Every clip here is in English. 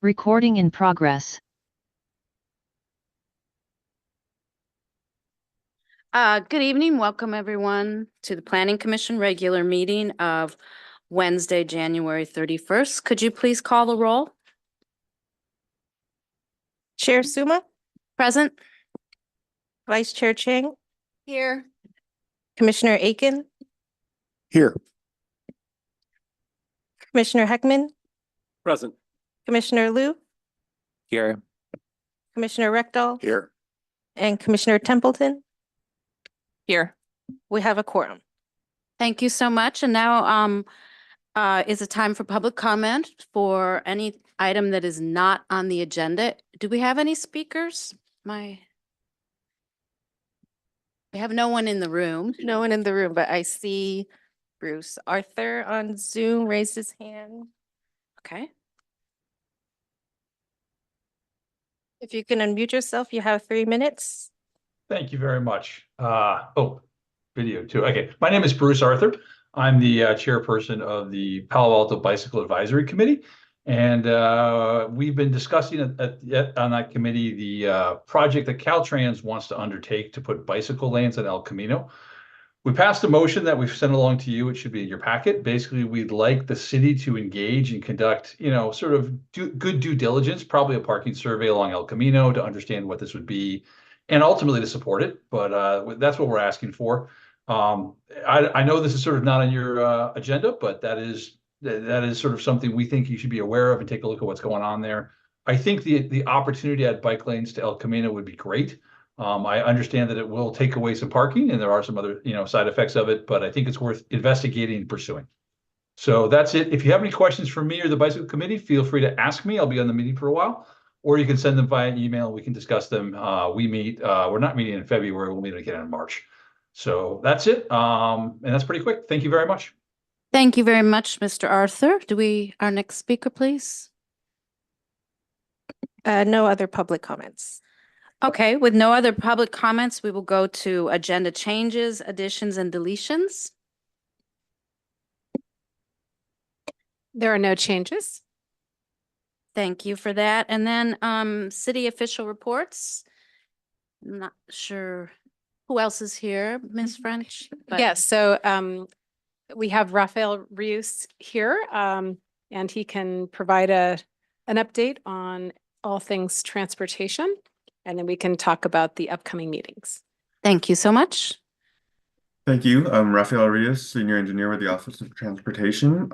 Recording in progress. Good evening. Welcome everyone to the Planning Commission regular meeting of Wednesday, January 31st. Could you please call the roll? Chair Suma, Present. Vice Chair Chang, Here. Commissioner Aiken, Here. Commissioner Heckman, Present. Commissioner Liu, Here. Commissioner Rectal, Here. and Commissioner Templeton. Here. We have a quorum. Thank you so much. And now is it time for public comment for any item that is not on the agenda. Do we have any speakers? We have no one in the room. No one in the room, but I see Bruce Arthur on Zoom raised his hand. Okay. If you can unmute yourself, you have 3 minutes. Thank you very much. Video too. Okay, my name is Bruce Arthur. I'm the chairperson of the Palo Alto Bicycle Advisory Committee. And we've been discussing on that committee the project that Caltrans wants to undertake to put bicycle lanes in El Camino. We passed a motion that we've sent along to you. It should be in your packet. Basically, we'd like the city to engage and conduct, sort of good due diligence, probably a parking survey along El Camino to understand what this would be and ultimately to support it. But that's what we're asking for. I know this is sort of not on your agenda, but that is sort of something we think you should be aware of and take a look at what's going on there. I think the opportunity to add bike lanes to El Camino would be great. I understand that it will take away some parking and there are some other, side effects of it, but I think it's worth investigating and pursuing. So that's it. If you have any questions for me or the bicycle committee, feel free to ask me. I'll be on the meeting for a while, or you can send them via email. We can discuss them. We meet, we're not meeting in February. We'll meet again in March. So that's it. And that's pretty quick. Thank you very much. Thank you very much, Mr. Arthur. Our next speaker, please? No other public comments. Okay, with no other public comments, we will go to agenda changes, additions, and deletions. There are no changes. Thank you for that. And then city official reports. I'm not sure who else is here, Ms. French? but- Yes, so we have Rafael Rios here, and he can provide an update on all things transportation, and then we can talk about the upcoming meetings. Thank you so much. Thank you. I'm Rafael Rios, Senior Engineer with the Office of Transportation.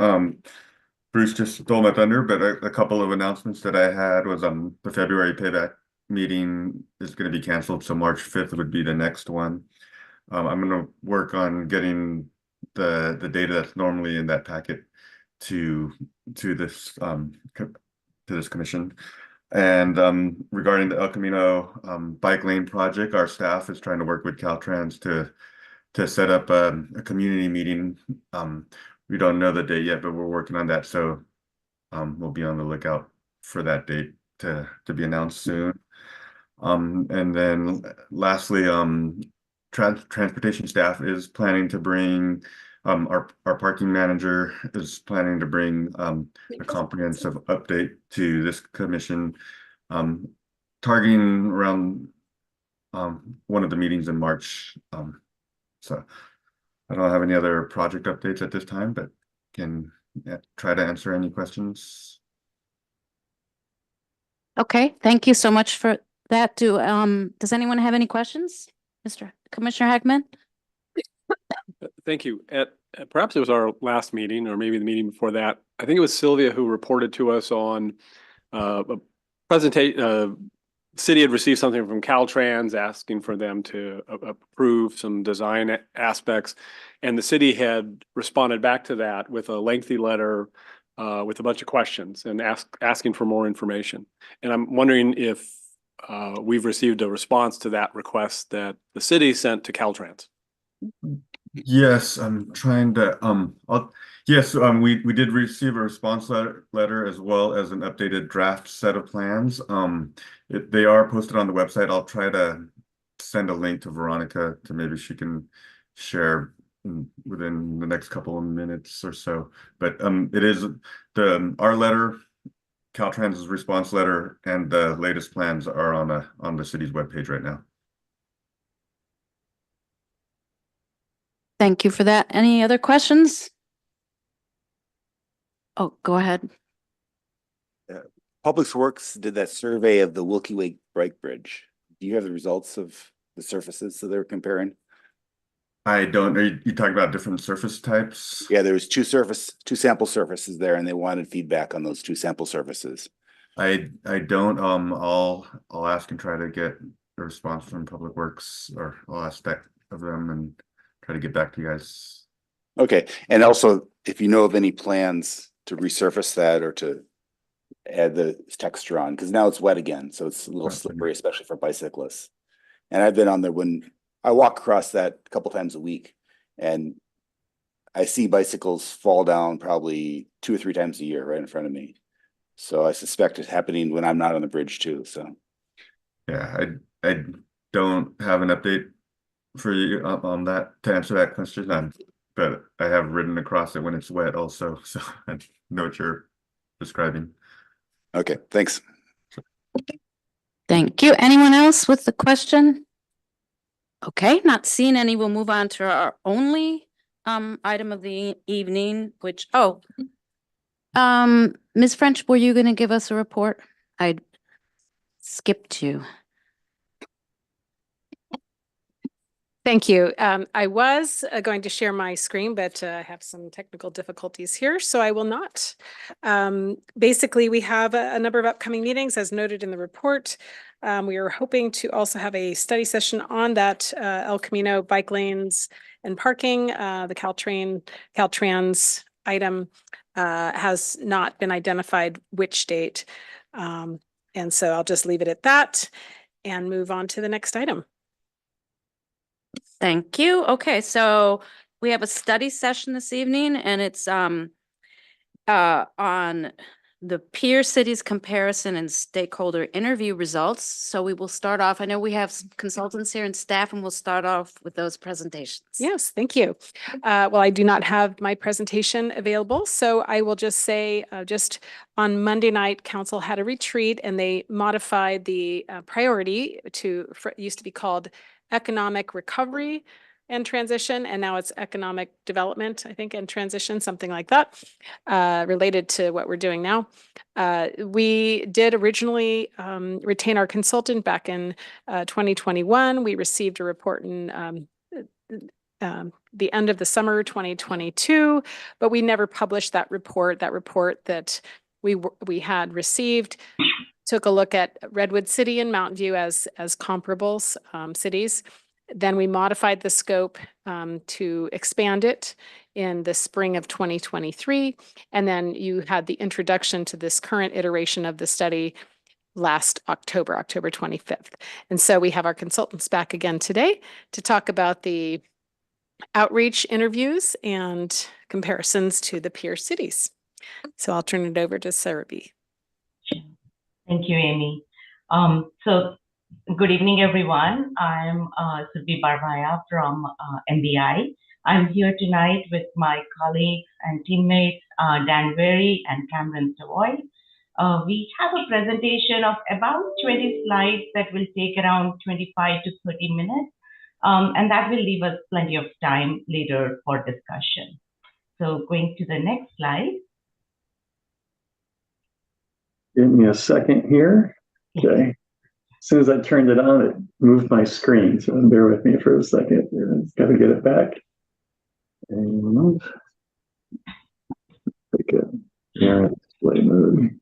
Bruce just stole my thunder, but a couple of announcements that I had was the February payback meeting is going to be canceled, so March 5th would be the next one. I'm going to work on getting the data that's normally in that packet to this commission. And regarding the El Camino bike lane project, our staff is trying to work with Caltrans to set up a community meeting. We don't know the date yet, but we're working on that. So we'll be on the lookout for that date to be announced soon. And then lastly, transportation staff is planning to bring our parking manager is planning to bring a comprehensive update to this commission, targeting around one of the meetings in March. So I don't have any other project updates at this time, but can try to answer any questions. Okay, thank you so much for that. Does anyone have any questions? Commissioner Heckman? Thank you. Perhaps it was our last meeting or maybe the meeting before that. I think it was Sylvia who reported to us on a presentation. City had received something from Caltrans asking for them to approve some design aspects. And the city had responded back to that with a lengthy letter with a bunch of questions and asking for more information. And I'm wondering if we've received a response to that request that the city sent to Caltrans. Yes, I'm trying to we did receive a response letter as well as an updated draft set of plans. They are posted on the website. I'll try to send a link to Veronica to maybe she can share within the next couple of minutes or so. But it is our letter Caltrans's response letter and the latest plans are on the city's webpage right now. Thank you for that. Any other questions? Oh, go ahead. Public Works did that survey of the Wilkie Way Bike Bridge. Do you have the results of the surfaces that they're comparing? I don't, are you talking about different surface types? Yeah, there was two sample surfaces there, and they wanted feedback on those two sample surfaces. I don't, I'll ask and try to get a response from Public Works, or I'll ask that of them and try to get back to you guys. Okay, and also if you know of any plans to resurface that or to add the texture on, because now it's wet again, so it's a little slippery, especially for bicyclists. And I've been on there when I walk across that a couple times a week, and I see bicycles fall down probably 2 or 3 times a year right in front of me. So I suspect it's happening when I'm not on the bridge too. So yeah, I don't have an update for you on that to answer that question. But I have ridden across it when it's wet also, so I know what you're describing. okay, thanks. Thank you. Anyone else with the question? Okay, not seeing any, we'll move on to our only item of the evening, which, Ms. French, were you going to give us a report? I skipped you. Thank you. I was going to share my screen, but I have some technical difficulties here, so I will not. Basically, we have a number of upcoming meetings as noted in the report. We are hoping to also have a study session on that El Camino bike lanes and parking. The Caltrans item has not been identified which date. And so I'll just leave it at that and move on to the next item. Thank you. Okay, so we have a study session this evening, and it's on the peer cities comparison and stakeholder interview results. So we will start off. I know we have some consultants here and staff, and we'll start off with those presentations. Yes, thank you. Well, I do not have my presentation available, so I will just say just on Monday night, council had a retreat and they modified the priority to, it used to be called economic recovery and transition, and now it's economic development, I think, and transition, something like that, related to what we're doing now. We did originally retain our consultant back in 2021. We received a report in the end of the summer 2022, but we never published that report. That report that we had received took a look at Redwood City and Mountain View as comparables cities. Then we modified the scope to expand it in the spring of 2023. And then you had the introduction to this current iteration of the study last October 25th. And so we have our consultants back again today to talk about the outreach interviews and comparisons to the peer cities. So I'll turn it over to Sarabhi. Thank you, Amy. So good evening, everyone. I'm Surbhi Barbaya from MBI. I'm here tonight with my colleagues and teammates, Dan Very and Cameron Savoy. We have a presentation of about 20 slides that will take around 25 to 30 minutes, and that will leave us plenty of time later for discussion. So going to the next slide. Give me a second here. Okay. As soon as I turned it on, it moved my screen. So bear with me for a second. It's got to get it back. And pick it. Yeah, display mode.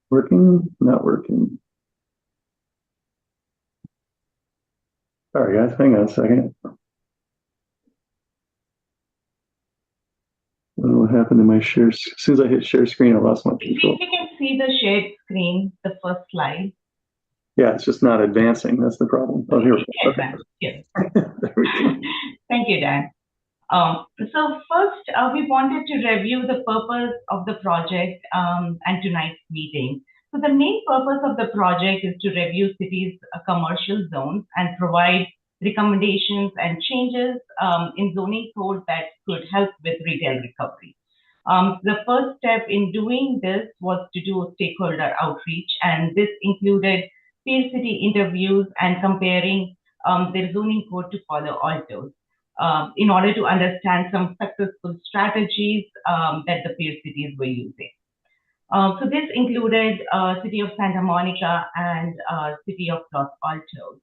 Working? Not working. Sorry, guys. Hang on a second. What happened to my share? As soon as I hit share screen, I lost my control. You can see the shared screen, the first slide. Yeah, it's just not advancing. That's the problem. Oh, here we go. Okay. Yes. There we go. Thank you, Dan. So first, we wanted to review the purpose of the project and tonight's meeting. So the main purpose of the project is to review cities' commercial zones and provide recommendations and changes in zoning code that could help with retail recovery. The first step in doing this was to do stakeholder outreach, and this included peer city interviews and comparing their zoning code to Palo Alto's in order to understand some successful strategies that the peer cities were using. So this included City of Santa Monica and City of Los Altos.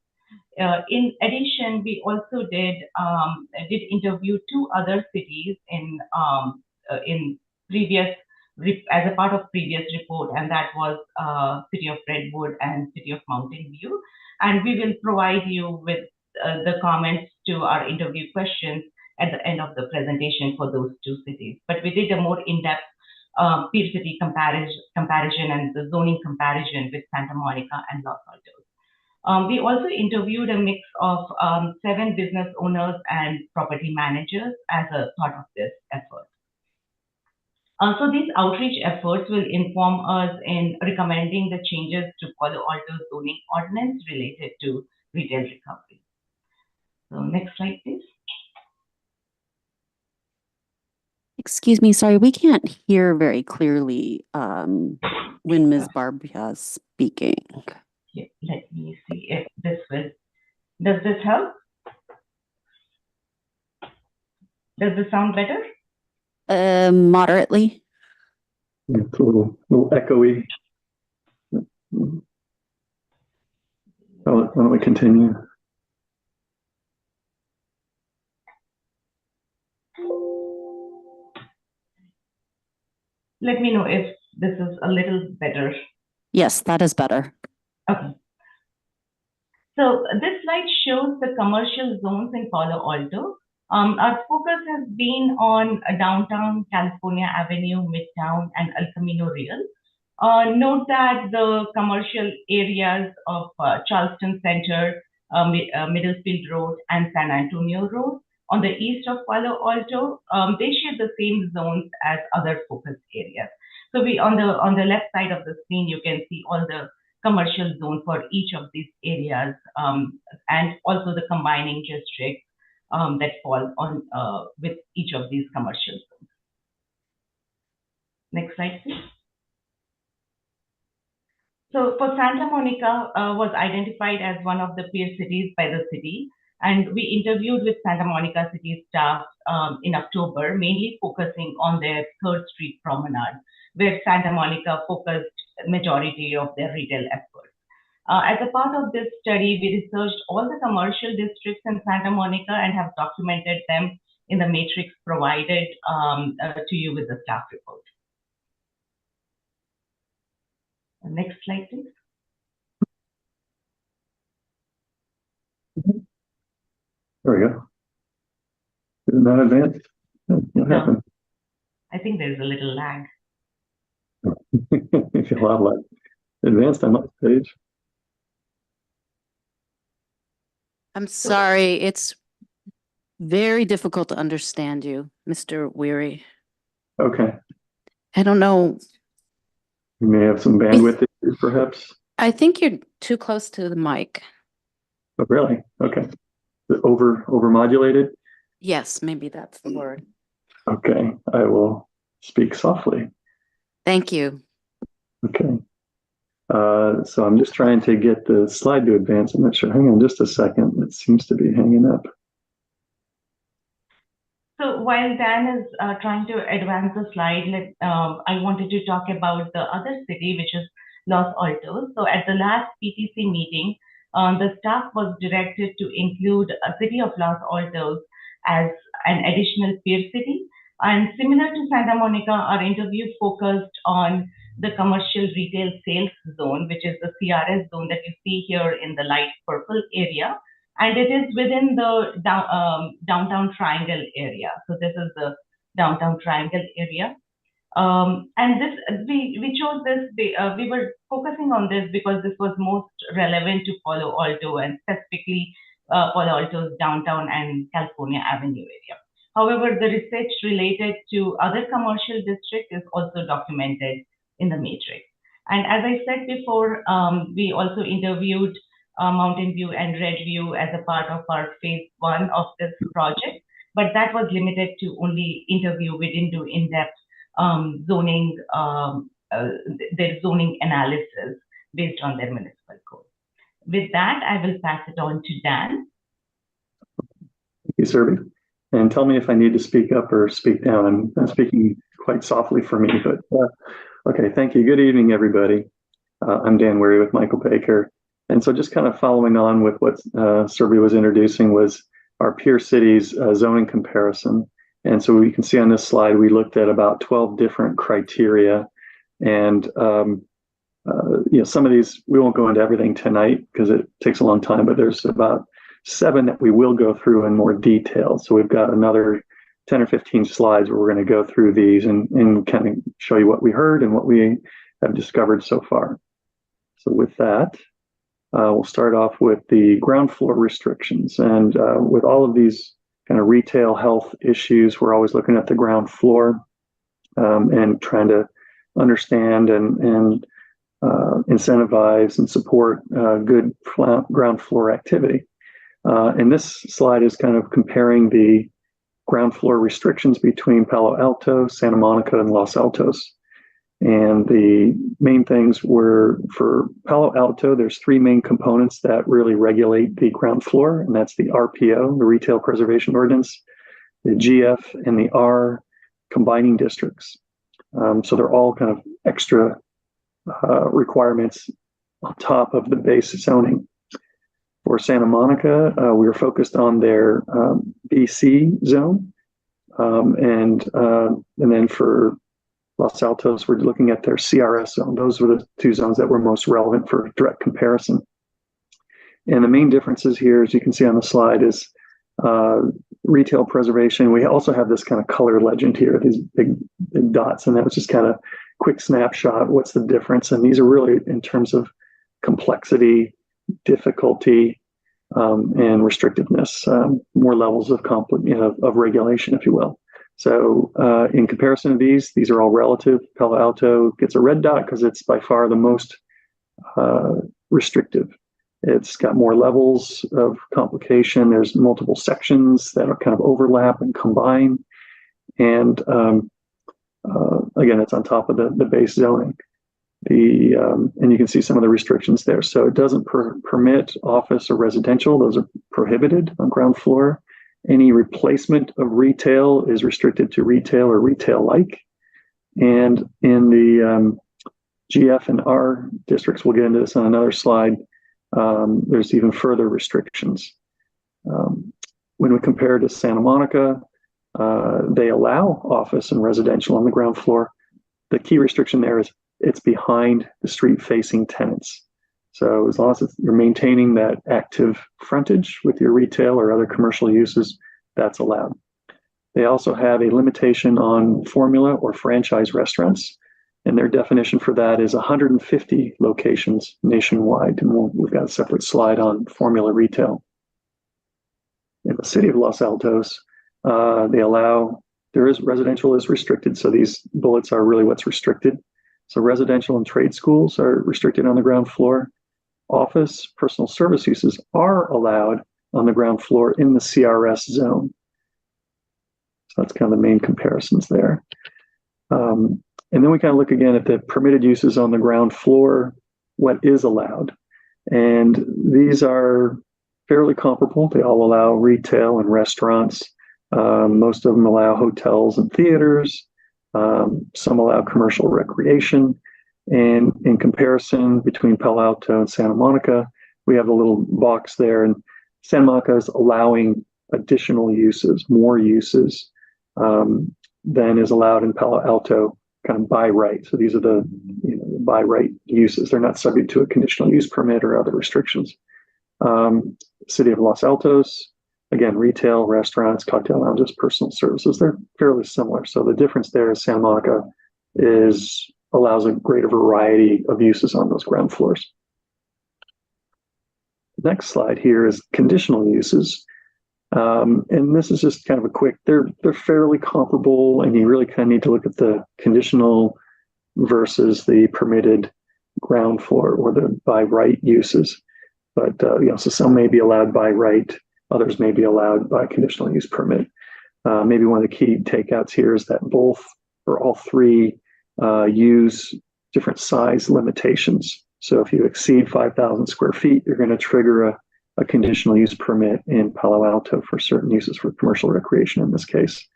In addition, we also did interview two other cities in previous as a part of previous report, and that was City of Redwood and City of Mountain View. And we will provide you with the comments to our interview questions at the end of the presentation for those two cities. But we did a more in-depth peer city comparison and the zoning comparison with Santa Monica and Los Altos. We also interviewed a mix of 7 business owners and property managers as a part of this effort. So these outreach efforts will inform us in recommending the changes to Palo Alto zoning ordinance related to retail recovery. So next slide, please. Excuse me, sorry, we can't hear very clearly when Ms. Barbia is speaking. Yeah, let me see if this will, does this help? Does this sound better? Moderately. It's a little echoey. Why don't we continue? Let me know if this is a little better. Yes, that is better. Okay. So this slide shows the commercial zones in Palo Alto. Our focus has been on downtown California Avenue, Midtown, and El Camino Real. Note that the commercial areas of Charleston Center, Middlefield Road, and San Antonio Road on the east of Palo Alto, they share the same zones as other focus areas. So we on the left side of the screen, you can see all the commercial zones for each of these areas, and also the combining districts that fall on with each of these commercial zones. Next slide, please. So for Santa Monica was identified as one of the peer cities by the city, and we interviewed with Santa Monica city staff in October, mainly focusing on their 3rd Street promenade, where Santa Monica focused majority of their retail efforts. As a part of this study, we researched all the commercial districts in Santa Monica and have documented them in the matrix provided to you with the staff report. Next slide, please. There we go. Isn't that advanced? What happened? I think there's a little lag. I feel a lot like advanced on my page. I'm sorry, it's very difficult to understand you, Mr. Weary. Okay. I don't know. You may have some bandwidth issues, perhaps. I think you're too close to the mic. Oh, really? Okay. Over modulated? Yes, maybe that's the word. Okay. I will speak softly. Thank you. Okay. So I'm just trying to get the slide to advance. I'm not sure. Hang on just a second. It seems to be hanging up. So while Dan is trying to advance the slide, I wanted to talk about the other city, which is Los Altos. So at the last PTC meeting, the staff was directed to include a city of Los Altos as an additional peer city. And similar to Santa Monica, our interview focused on the commercial retail sales zone, which is the CRS zone that you see here in the light purple area. And it is within the downtown triangle area. So this is the downtown triangle area. And this we chose this, we were focusing on this because this was most relevant to Palo Alto and specifically Palo Alto's downtown and California Avenue area. However, the research related to other commercial districts is also documented in the matrix. And as I said before, we also interviewed Mountain View and Red View as a part of our phase 1 of this project, but that was limited to only interview. We didn't do in-depth zoning, their zoning analysis based on their municipal code. With that, I will pass it on to Dan. Thank you, Surbi. And tell me if I need to speak up or speak down. I'm speaking quite softly for me, but okay, thank you. Good evening, everybody. I'm Dan Weary with Michael Baker. And so just kind of following on with what Surbi was introducing was our peer cities zoning comparison. And so we can see on this slide, we looked at about 12 different criteria. And some of these, we won't go into everything tonight because it takes a long time, but there's about 7 that we will go through in more detail. So we've got another 10 or 15 slides where we're going to go through these and kind of show you what we heard and what we have discovered so far. So with that, we'll start off with the ground floor restrictions. And with all of these kind of retail health issues, we're always looking at the ground floor and trying to understand and incentivize and support good ground floor activity. And this slide is kind of comparing the ground floor restrictions between Palo Alto, Santa Monica, and Los Altos. And the main things were for Palo Alto, there's 3 main components that really regulate the ground floor, and that's the RPO, the Retail Preservation Ordinance, the GF, and the R combining districts. So they're all kind of extra requirements on top of the base zoning. For Santa Monica, we were focused on their BC zone, and then for Los Altos, we're looking at their CRS zone. Those were the 2 zones that were most relevant for direct comparison. And the main differences here, as you can see on the slide, is retail preservation. We also have this kind of color legend here, these big dots, and that was just kind of quick snapshot. What's the difference? And these are really in terms of complexity, difficulty, and restrictiveness, more levels of regulation, if you will. So in comparison to these are all relative. Palo Alto gets a red dot because it's by far the most restrictive. It's got more levels of complication. There's multiple sections that are kind of overlap and combine. And again, it's on top of the base zoning. And you can see some of the restrictions there. So it doesn't permit office or residential. Those are prohibited on ground floor. Any replacement of retail is restricted to retail or retail-like. And in the GF and R districts, we'll get into this on another slide, there's even further restrictions. When we compare to Santa Monica, they allow office and residential on the ground floor. The key restriction there is it's behind the street-facing tenants. So as long as you're maintaining that active frontage with your retail or other commercial uses, that's allowed. They also have a limitation on formula or franchise restaurants, and their definition for that is 150 locations nationwide. And we've got a separate slide on formula retail. In the city of Los Altos, residential is restricted. So these bullets are really what's restricted. So residential and trade schools are restricted on the ground floor. Office, personal service uses are allowed on the ground floor in the CRS zone. So that's kind of the main comparisons there. And then we kind of look again at the permitted uses on the ground floor, what is allowed. And these are fairly comparable. They all allow retail and restaurants. Most of them allow hotels and theaters. Some allow commercial recreation. And in comparison between Palo Alto and Santa Monica, we have a little box there, and Santa Monica is allowing additional uses, more uses than is allowed in Palo Alto, kind of by right. So these are the by right uses. They're not subject to a conditional use permit or other restrictions. City of Los Altos, again, retail, restaurants, cocktail lounges, personal services, they're fairly similar. So the difference there is Santa Monica allows a greater variety of uses on those ground floors. The next slide here is conditional uses. And this is just kind of a quick, they're fairly comparable, and you really kind of need to look at the conditional versus the permitted ground floor or the by right uses. But, so some may be allowed by right, others may be allowed by conditional use permit. Maybe one of the key takeouts here is that both or all three use different size limitations. So if you exceed 5,000 square feet, you're going to trigger a conditional use permit in Palo Alto for certain uses for commercial recreation in this case.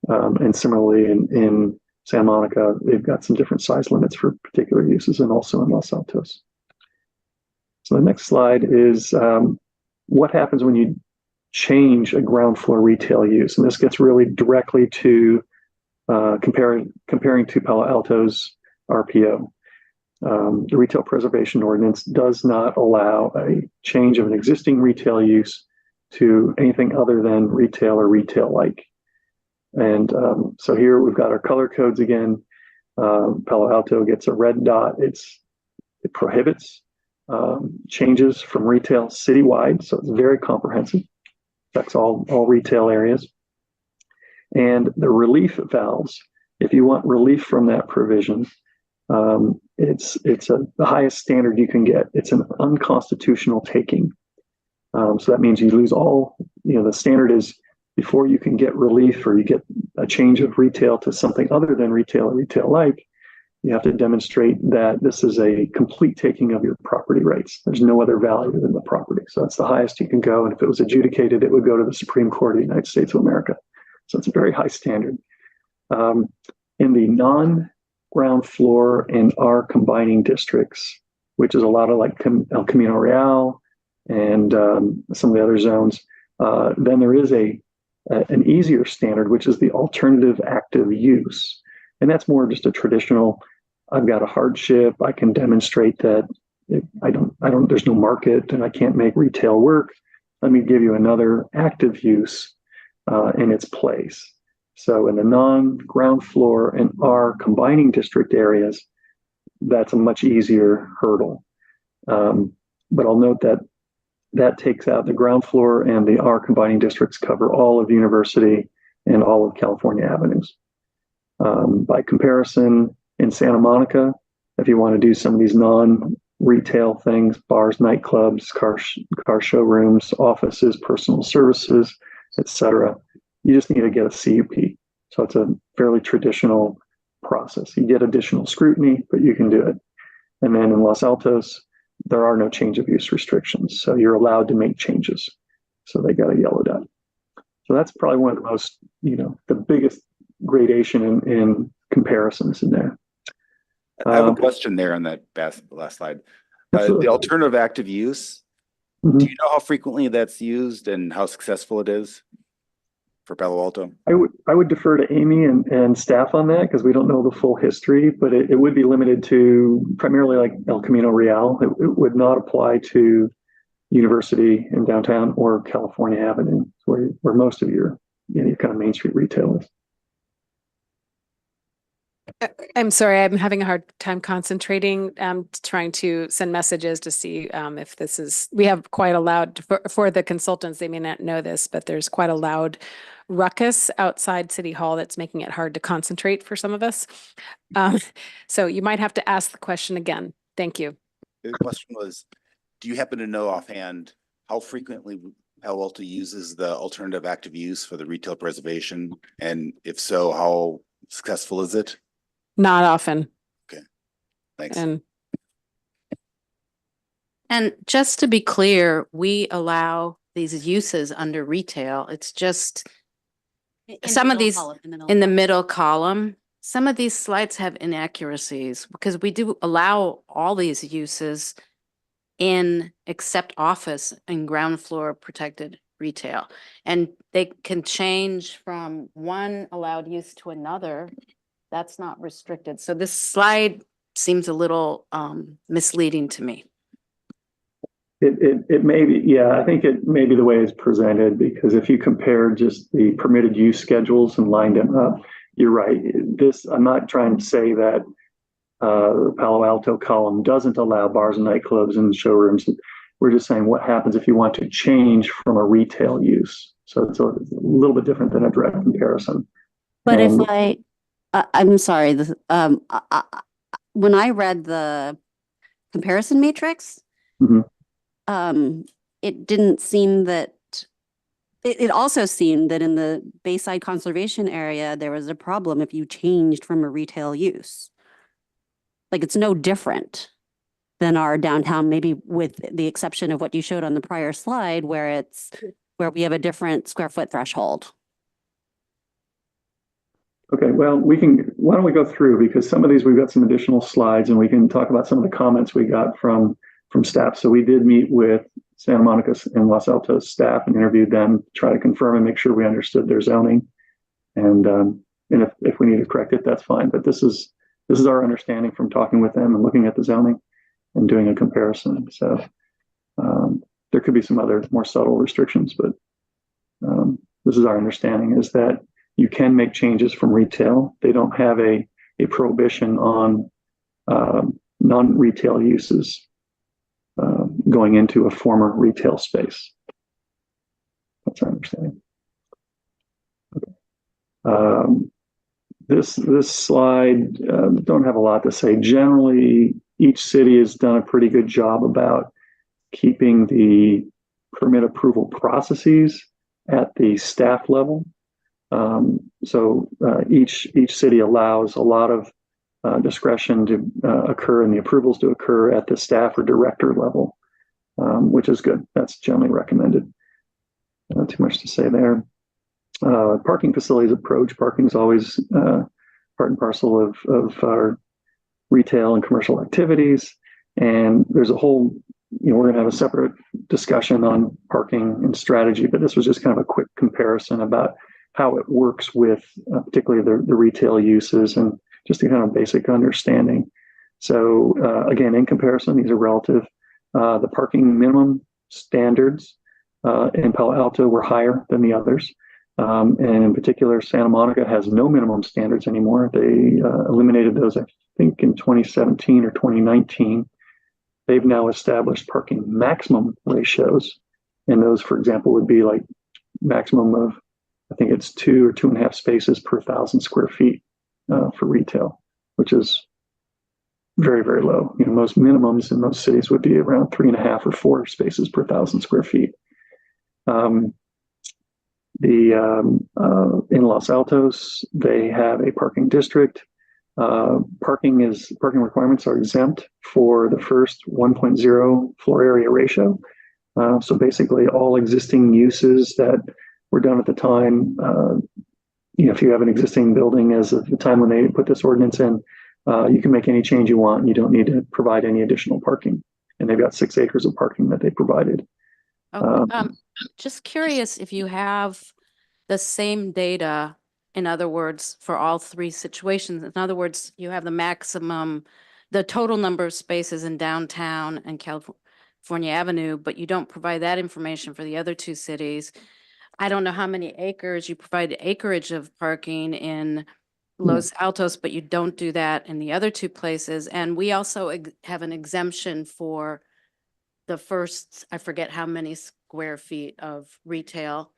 And similarly in Santa Monica, they've got some different size limits for particular uses, and also in Los Altos. So the next slide is what happens when you change a ground floor retail use. And this gets really directly to comparing to Palo Alto's RPO. The Retail Preservation Ordinance does not allow a change of an existing retail use to anything other than retail or retail-like. And so here we've got our color codes again. Palo Alto gets a red dot. It prohibits changes from retail citywide, so it's very comprehensive. Affects all retail areas. And the relief valves, if you want relief from that provision, it's the highest standard you can get. It's an unconstitutional taking. So that means you lose all, the standard is before you can get relief or you get a change of retail to something other than retail or retail-like, you have to demonstrate that this is a complete taking of your property rights. There's no other value than the property. So that's the highest you can go. And if it was adjudicated, it would go to the Supreme Court of the United States of America. So it's a very high standard. In the non-ground floor and R combining districts, which is a lot of like El Camino Real and some of the other zones, then there is an easier standard, which is the alternative active use. And that's more just a traditional, I've got a hardship, I can demonstrate that there's no market and I can't make retail work. Let me give you another active use in its place. So in the non-ground floor and R combining district areas, that's a much easier hurdle. But I'll note that takes out the ground floor, and the R combining districts cover all of University and all of California avenues. By comparison, in Santa Monica, if you want to do some of these non-retail things, bars, nightclubs, car showrooms, offices, personal services, etc., you just need to get a CUP. So it's a fairly traditional process. You get additional scrutiny, but you can do it. And then in Los Altos, there are no change of use restrictions. So you're allowed to make changes. So they got a yellow dot. So that's probably one of the most, the biggest gradation in comparisons in there. I have a question there on that last slide. The alternative active use, do you know how frequently that's used and how successful it is for Palo Alto? I would defer to Amy and staff on that because we don't know the full history, but it would be limited to primarily like El Camino Real. It would not apply to University in downtown or California Avenue, where most of your kind of Main Street retail is. I'm sorry, I'm having a hard time concentrating, trying to send messages to see if this is, we have quite a loud, for the consultants, they may not know this, but there's quite a loud ruckus outside City Hall that's making it hard to concentrate for some of us. So you might have to ask the question again. Thank you. The question was, do you happen to know offhand how frequently Palo Alto uses the alternative active use for the retail preservation? And if so, how successful is it? Not often. Okay, thanks. And just to be clear, we allow these uses under retail. It's just some of these in the middle column. Some of these slides have inaccuracies because we do allow all these uses in except office and ground floor protected retail. And they can change from one allowed use to another. That's not restricted. So this slide seems a little misleading to me. It may be, yeah, I think it may be the way it's presented, because if you compare just the permitted use schedules and lined them up, you're right. I'm not trying to say that the Palo Alto column doesn't allow bars and nightclubs and showrooms. We're just saying what happens if you want to change from a retail use. So it's a little bit different than a direct comparison. But if I'm sorry, when I read the comparison matrix, it didn't seem that, it also seemed that in the Bayside Conservation Area, there was a problem if you changed from a retail use. Like, it's no different than our downtown, maybe with the exception of what you showed on the prior slide, where we have a different square foot threshold. Okay, well, why don't we go through, because some of these, we've got some additional slides and we can talk about some of the comments we got from staff. So we did meet with Santa Monica and Los Altos staff and interviewed them, try to confirm and make sure we understood their zoning. And if we need to correct it, that's fine. But this is our understanding from talking with them and looking at the zoning and doing a comparison. So there could be some other more subtle restrictions, but this is our understanding, is that you can make changes from retail. They don't have a prohibition on non-retail uses going into a former retail space. That's our understanding. Okay. This slide don't have a lot to say. Generally, each city has done a pretty good job about keeping the permit approval processes at the staff level. So each city allows a lot of discretion to occur and the approvals to occur at the staff or director level, which is good. That's generally recommended. Not too much to say there. Parking facilities approach. Parking is always part and parcel of our retail and commercial activities. And there's a whole, we're going to have a separate discussion on parking and strategy, but this was just kind of a quick comparison about how it works with particularly the retail uses and just a kind of basic understanding. So again, in comparison, these are relative. The parking minimum standards in Palo Alto were higher than the others. And in particular, Santa Monica has no minimum standards anymore. They eliminated those, I think, in 2017 or 2019. They've now established parking maximum ratios. And those, for example, would be like maximum of, I think it's 2 or 2.5 spaces per 1,000 square feet for retail, which is very, very low. Most minimums in most cities would be around 3.5 or 4 spaces per 1,000 square feet. In Los Altos, they have a parking district. Parking requirements are exempt for the first 1.0 floor area ratio. So basically, all existing uses that were done at the time. If you have an existing building as of the time when they put this ordinance in, you can make any change you want. And you don't need to provide any additional parking. And they've got 6 acres of parking that they provided. Just curious if you have the same data, in other words, for all 3 situations. In other words, you have the total number of spaces in downtown and California Avenue, but you don't provide that information for the other 2 cities. I don't know how many acres you provide acreage of parking in Los Altos, but you don't do that in the other 2 places. And we also have an exemption for the first, I forget how many square feet of retail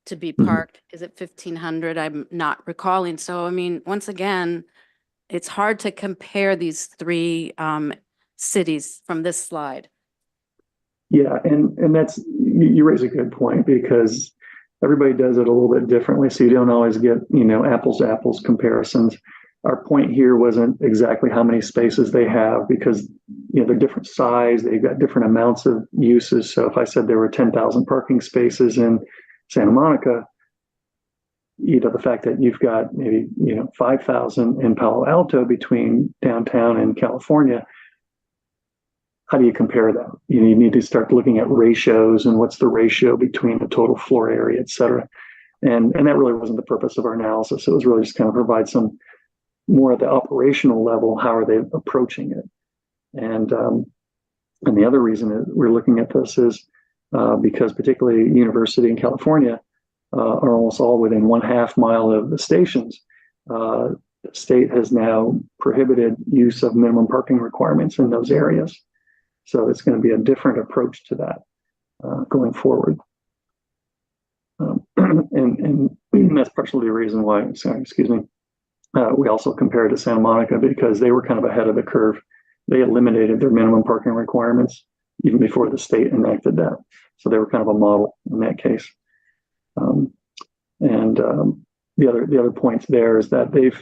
to be parked. Is it 1,500? I'm not recalling. So, I mean, once again, it's hard to compare these 3 cities from this slide. Yeah, and that's, you raise a good point, because everybody does it a little bit differently. So you don't always get, apples to apples comparisons. Our point here wasn't exactly how many spaces they have, because they're different size, they've got different amounts of uses. So if I said there were 10,000 parking spaces in Santa Monica, the fact that you've got maybe 5,000 in Palo Alto between downtown and California, how do you compare that? You need to start looking at ratios and what's the ratio between the total floor area, et cetera. And that really wasn't the purpose of our analysis. It was really just kind of provide some more at the operational level, how are they approaching it? And the other reason that we're looking at this is because particularly University in California are almost all within 1/2 mile of the stations. The state has now prohibited use of minimum parking requirements in those areas. So it's going to be a different approach to that going forward. And that's partially the reason why, we also compared to Santa Monica, because they were kind of ahead of the curve. They eliminated their minimum parking requirements even before the state enacted that. So they were kind of a model in that case. The other points there is that they've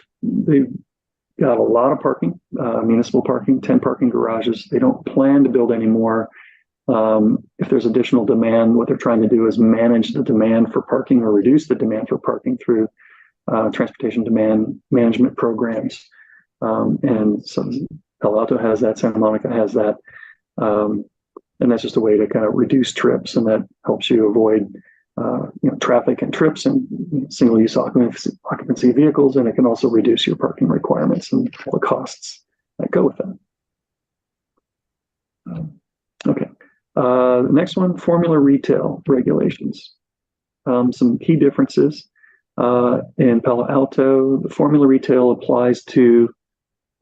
got a lot of parking, municipal parking, 10 parking garages. They don't plan to build any more. If there's additional demand, what they're trying to do is manage the demand for parking or reduce the demand for parking through transportation demand management programs. And so Palo Alto has that, Santa Monica has that. And that's just a way to kind of reduce trips, and that helps you avoid traffic and trips and single-use occupancy vehicles, and it can also reduce your parking requirements and all the costs that go with that. Okay. The next one, formula retail regulations. Some key differences. In Palo Alto, the formula retail applies to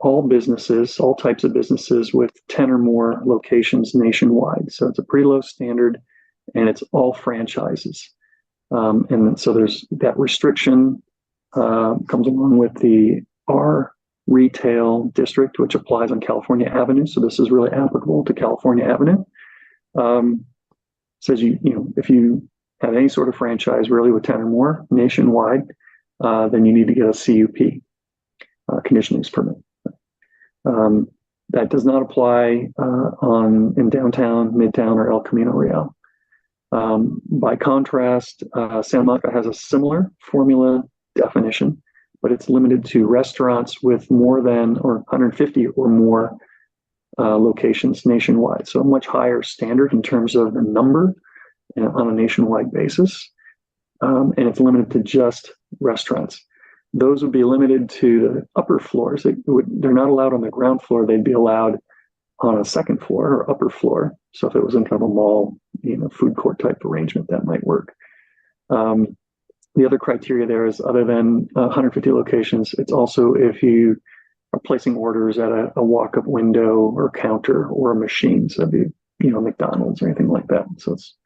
all businesses, all types of businesses with 10 or more locations nationwide. So it's a pretty low standard, and it's all franchises. And so there's that restriction comes along with the R retail district, which applies on California Avenue. So this is really applicable to California Avenue. Says if you have any sort of franchise really with 10 or more nationwide, then you need to get a CUP, conditional use permit. That does not apply in downtown, Midtown, or El Camino Real. By contrast, Santa Monica has a similar formula definition, but it's limited to restaurants with more than or 150 or more locations nationwide. So a much higher standard in terms of the number on a nationwide basis. And it's limited to just restaurants. Those would be limited to the upper floors. They're not allowed on the ground floor. They'd be allowed on a second floor or upper floor. So if it was in kind of a mall, food court type arrangement, that might work. The other criteria there is, other than 150 locations, it's also if you are placing orders at a walk-up window or counter or a machine. So that'd be, McDonald's or anything like that. So it's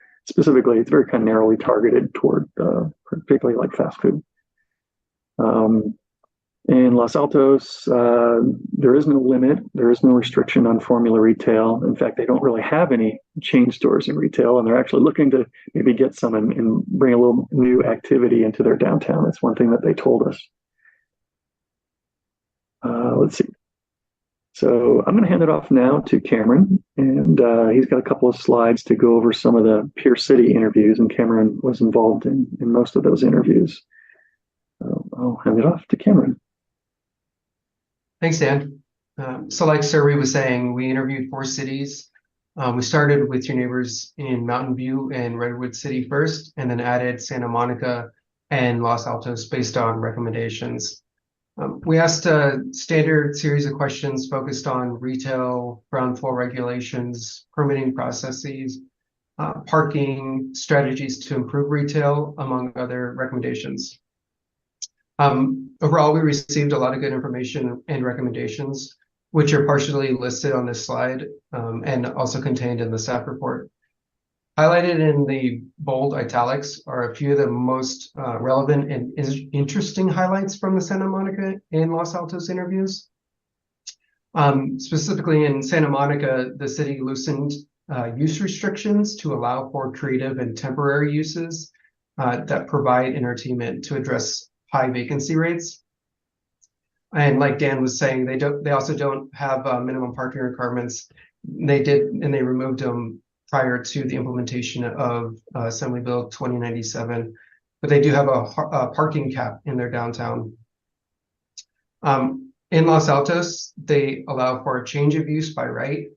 very kind of narrowly targeted toward particularly like fast food. In Los Altos, there is no limit. There is no restriction on formula retail. In fact, they don't really have any chain stores in retail, and they're actually looking to maybe get some and bring a little new activity into their downtown. That's one thing that they told us. Let's see. So I'm going to hand it off now to Cameron, and he's got a couple of slides to go over some of the Pier City interviews, and Cameron was involved in most of those interviews. I'll hand it off to Cameron. Thanks, Dan. So like Surrey was saying, we interviewed 4 cities. We started with your neighbors in Mountain View and Redwood City first, and then added Santa Monica and Los Altos based on recommendations. We asked a standard series of questions focused on retail, ground floor regulations, permitting processes, parking strategies to improve retail, among other recommendations. Overall, we received a lot of good information and recommendations, which are partially listed on this slide and also contained in the staff report. Highlighted in the bold italics are a few of the most relevant and interesting highlights from the Santa Monica and Los Altos interviews. Specifically in Santa Monica, the city loosened use restrictions to allow for creative and temporary uses that provide entertainment to address high vacancy rates. And like Dan was saying, they also don't have minimum parking requirements. They removed them prior to the implementation of Assembly Bill 2097, but they do have a parking cap in their downtown. In Los Altos, they allow for a change of use by right,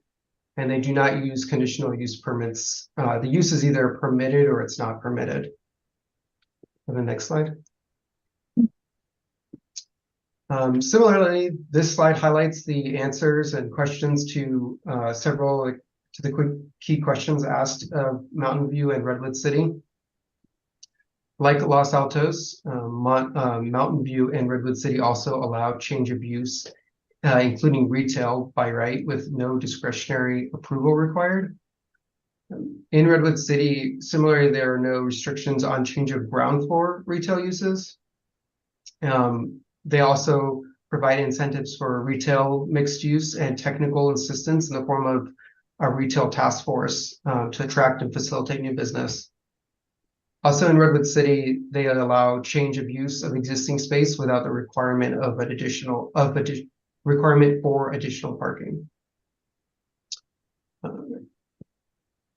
and they do not use conditional use permits. The use is either permitted or it's not permitted. And the next slide. Similarly, this slide highlights the answers and questions to the quick key questions asked of Mountain View and Redwood City. Like Los Altos, Mountain View and Redwood City also allow change of use, including retail by right with no discretionary approval required. In Redwood City, similarly, there are no restrictions on change of ground floor retail uses. They also provide incentives for retail mixed use and technical assistance in the form of a retail task force to attract and facilitate new business. Also in Redwood City, they allow change of use of existing space without the requirement of requirement for additional parking.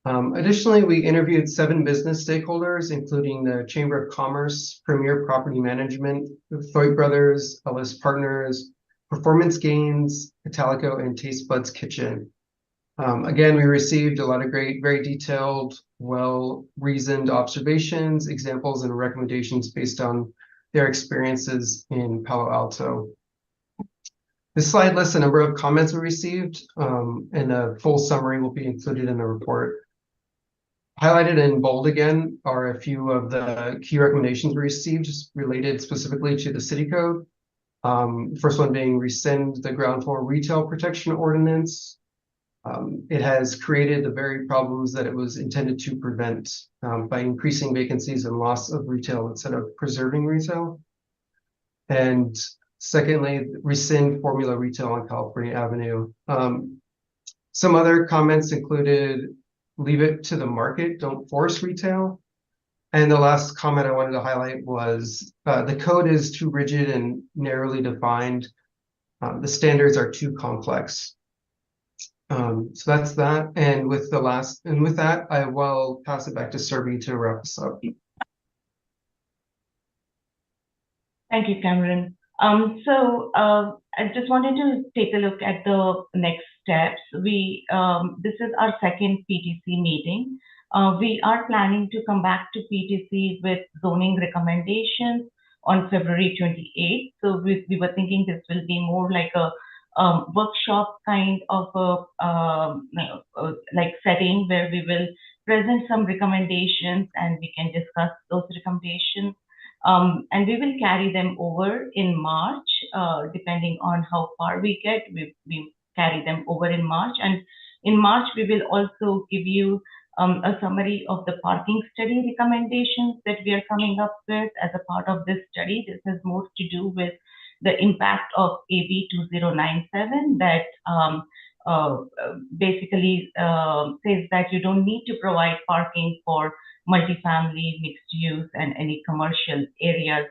Additionally, we interviewed 7 business stakeholders, including the Chamber of Commerce, Premier Property Management, Thoit Brothers, Ellis Partners, Performance Games, Italico, and Taste Buds Kitchen. Again, we received a lot of great, very detailed, well-reasoned observations, examples, and recommendations based on their experiences in Palo Alto. This slide lists a number of comments we received, and a full summary will be included in the report. Highlighted in bold again are a few of the key recommendations we received related specifically to the city code. First one being rescind the ground floor retail protection ordinance. It has created the very problems that it was intended to prevent by increasing vacancies and loss of retail instead of preserving retail. And secondly, rescind formula retail on California Avenue. Some other comments included leave it to the market, don't force retail. And the last comment I wanted to highlight was the code is too rigid and narrowly defined. The standards are too complex. So that's that. And with that, I will pass it back to Serby to wrap us up. Thank you, Cameron. I just wanted to take a look at the next steps. This is our second PTC meeting. We are planning to come back to PTC with zoning recommendations on February 28th. So we were thinking this will be more like a workshop kind of a like setting where we will present some recommendations and we can discuss those recommendations. And we will carry them over in March, depending on how far we get. We carry them over in March. And in March, we will also give you a summary of the parking study recommendations that we are coming up with as a part of this study. This has more to do with the impact of AB 2097 that basically says that you don't need to provide parking for multifamily, mixed use, and any commercial areas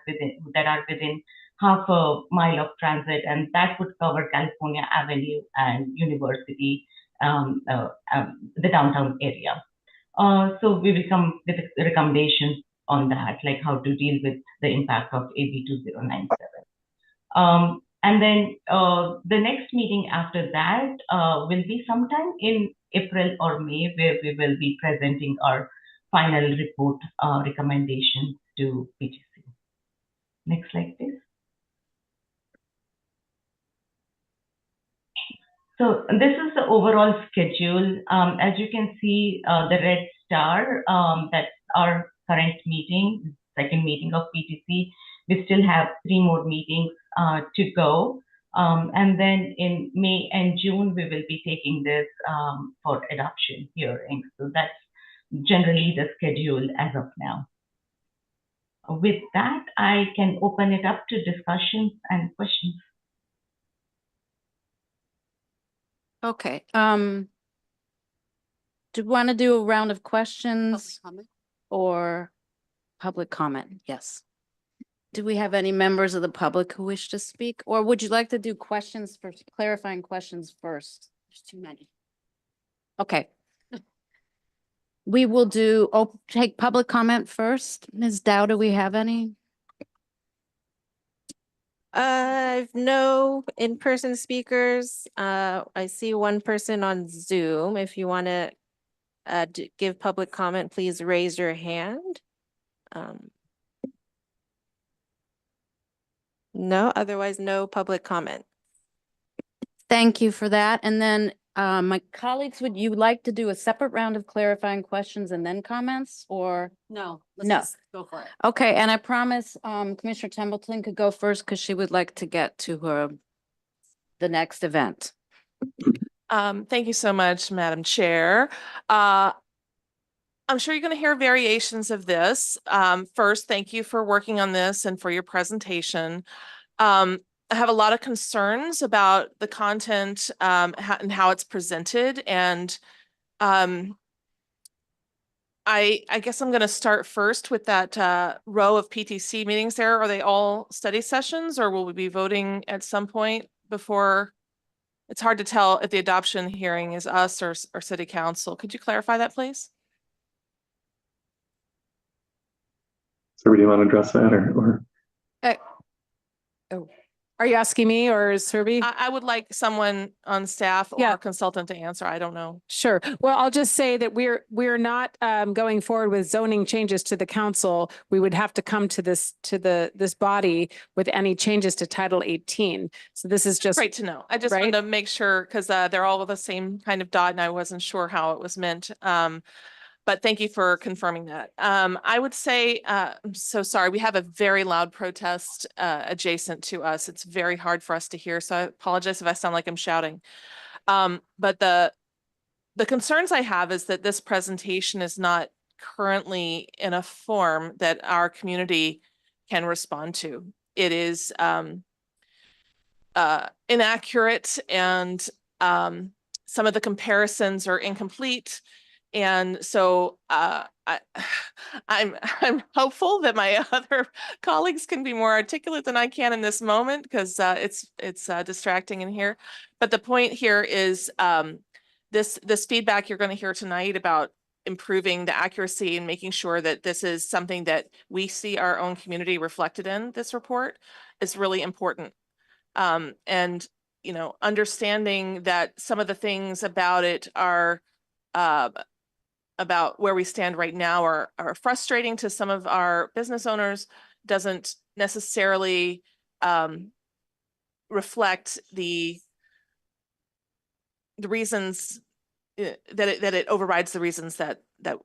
that are within half a mile of transit, and that would cover California Avenue and University, the downtown area. So we will come with recommendations on that, like how to deal with the impact of AB 2097. And then the next meeting after that will be sometime in April or May, where we will be presenting our final report recommendations to PTC. Next slide, please. So this is the overall schedule. As you can see, the red star, that's our current meeting, second meeting of PTC. We still have 3 more meetings to go. And then in May and June, we will be taking this for adoption hearing. So that's generally the schedule as of now. With that, I can open it up to discussions and questions. Okay. Do you want to do a round of questions or public comment? Yes. Do we have any members of the public who wish to speak, or would you like to do questions first, clarifying questions first? There's too many. Okay. We will take public comment first. Ms. Dow, do we have any? No in-person speakers. I see one person on Zoom. If you want to give public comment, please raise your hand. No, otherwise no public comment. Thank you for that. And then my colleagues, would you like to do a separate round of clarifying questions and then comments, or? No. No. Just go for it. Okay, and I promise Commissioner Templeton could go first because she would like to get to the next event. Thank you so much, Madam Chair. I'm sure you're going to hear variations of this. First, thank you for working on this and for your presentation. I have a lot of concerns about the content and how it's presented, and I guess I'm going to start first with that row of PTC meetings there. Are they all study sessions, or will we be voting at some point before? It's hard to tell if the adoption hearing is us or city council. Could you clarify that, please? So do you want to address that or? Oh, are you asking me or is Serby? I would like someone on staff or Yeah. a consultant to answer. I don't know. Sure. Well, I'll just say that we're not going forward with zoning changes to the council. We would have to come to this body with any changes to Title 18. So this is just Great to know. I just right? wanted to make sure because they're all the same kind of dot and I wasn't sure how it was meant. But thank you for confirming that. I would say, I'm so sorry, we have a very loud protest adjacent to us. It's very hard for us to hear, so I apologize if I sound like I'm shouting. But the concerns I have is that this presentation is not currently in a form that our community can respond to. It is inaccurate and some of the comparisons are incomplete. And so I'm hopeful that my other colleagues can be more articulate than I can in this moment because it's distracting in here. But the point here is this feedback you're going to hear tonight about improving the accuracy and making sure that this is something that we see our own community reflected in this report is really important. And you know, understanding that some of the things about it are about where we stand right now are frustrating to some of our business owners doesn't necessarily reflect the reasons that it overrides the reasons that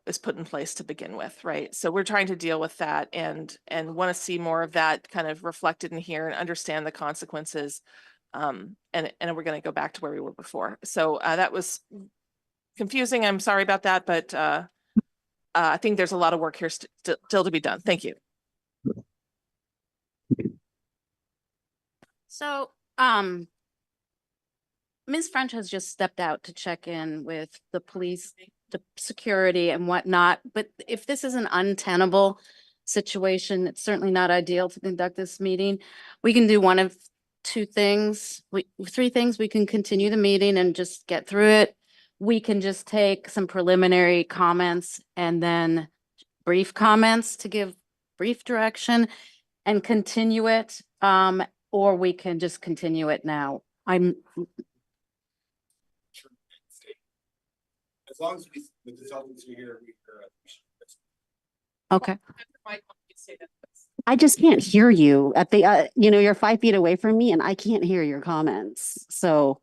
is put in place to begin with, right? So we're trying to deal with that and want to see more of that kind of reflected in here and understand the consequences. And we're going to go back to where we were before. So that was confusing. I'm sorry about that, but I think there's a lot of work here still to be done. Thank you. So, Ms. French has just stepped out to check in with the police, the security and whatnot. But if this is an untenable situation, it's certainly not ideal to conduct this meeting. We can do one of three things. We can continue the meeting and just get through it. We can just take some preliminary comments and then brief comments to give brief direction and continue it. Or we can just continue it now. As long as the consultants are here, Okay. I just can't hear you at the, you're 5 feet away from me and I can't hear your comments. So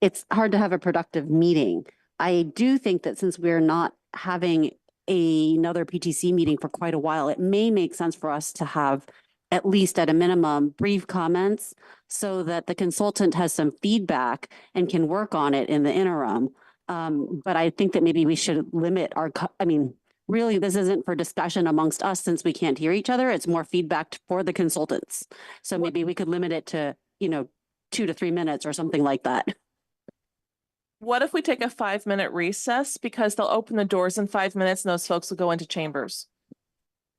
it's hard to have a productive meeting. I do think that since we're not having another PTC meeting for quite a while, it may make sense for us to have at least at a minimum brief comments so that the consultant has some feedback and can work on it in the interim. But I think that maybe we should limit really, this isn't for discussion amongst us since we can't hear each other. It's more feedback for the consultants. So maybe we could limit it to, 2 to 3 minutes or something like that. What if we take a 5-minute recess because they'll open the doors in 5 minutes and those folks will go into chambers?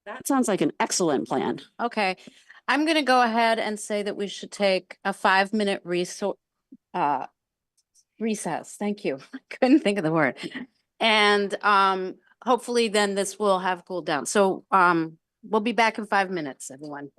That sounds like an excellent plan. Okay. I'm going to go ahead and say that we should take a 5-minute recess. Thank you. I couldn't think of the word. And hopefully then this will have cooled down. So we'll be back in 5 minutes, everyone.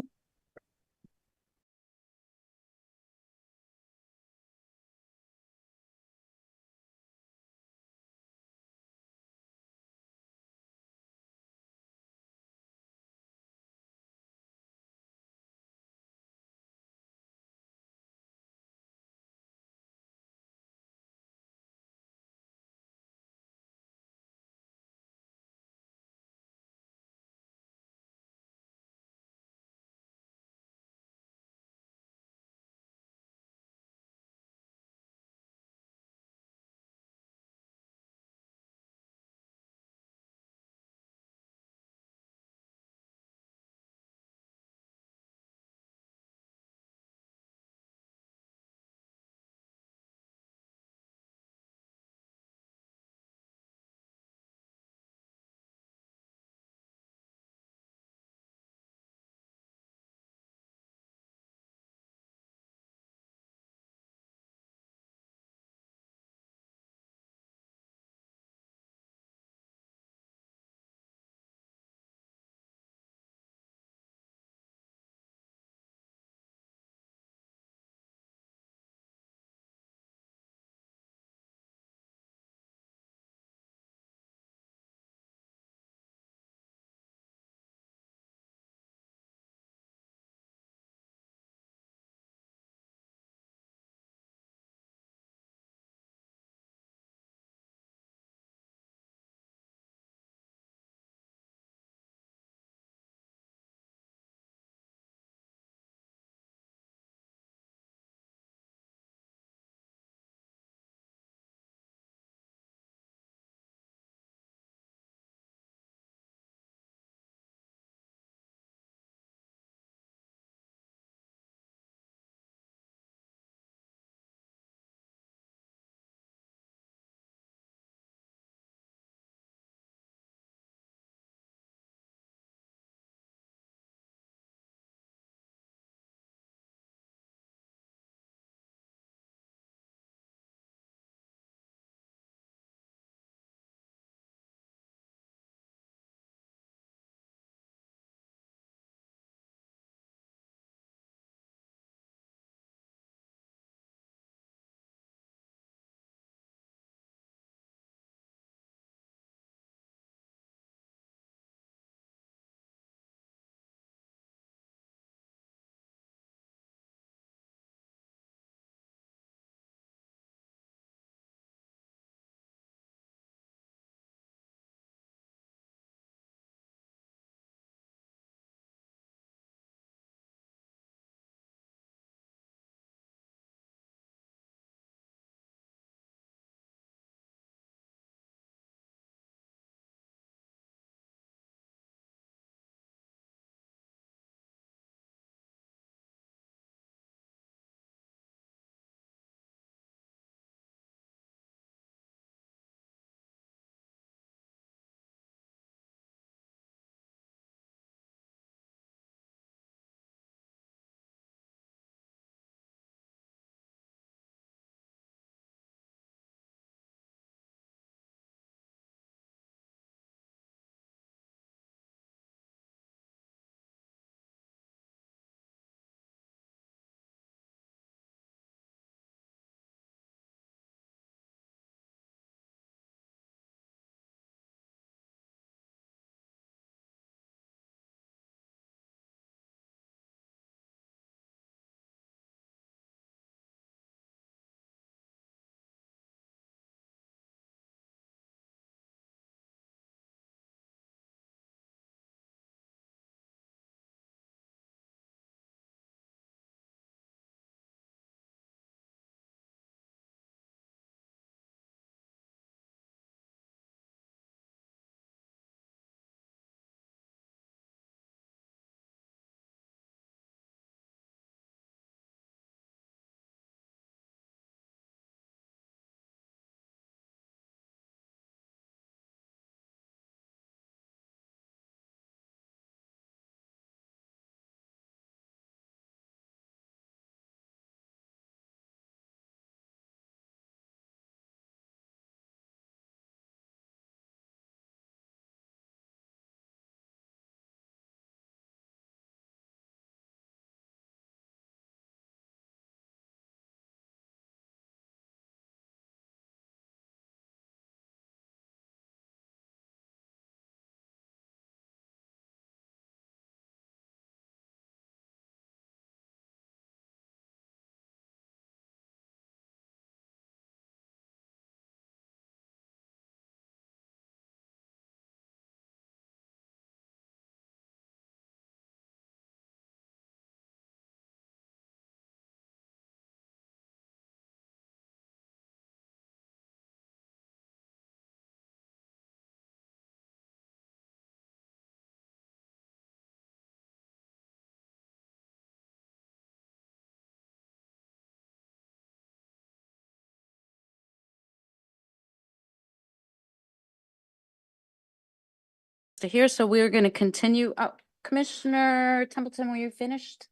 to hear, so we're going to continue. Oh, Commissioner Templeton, were you finished?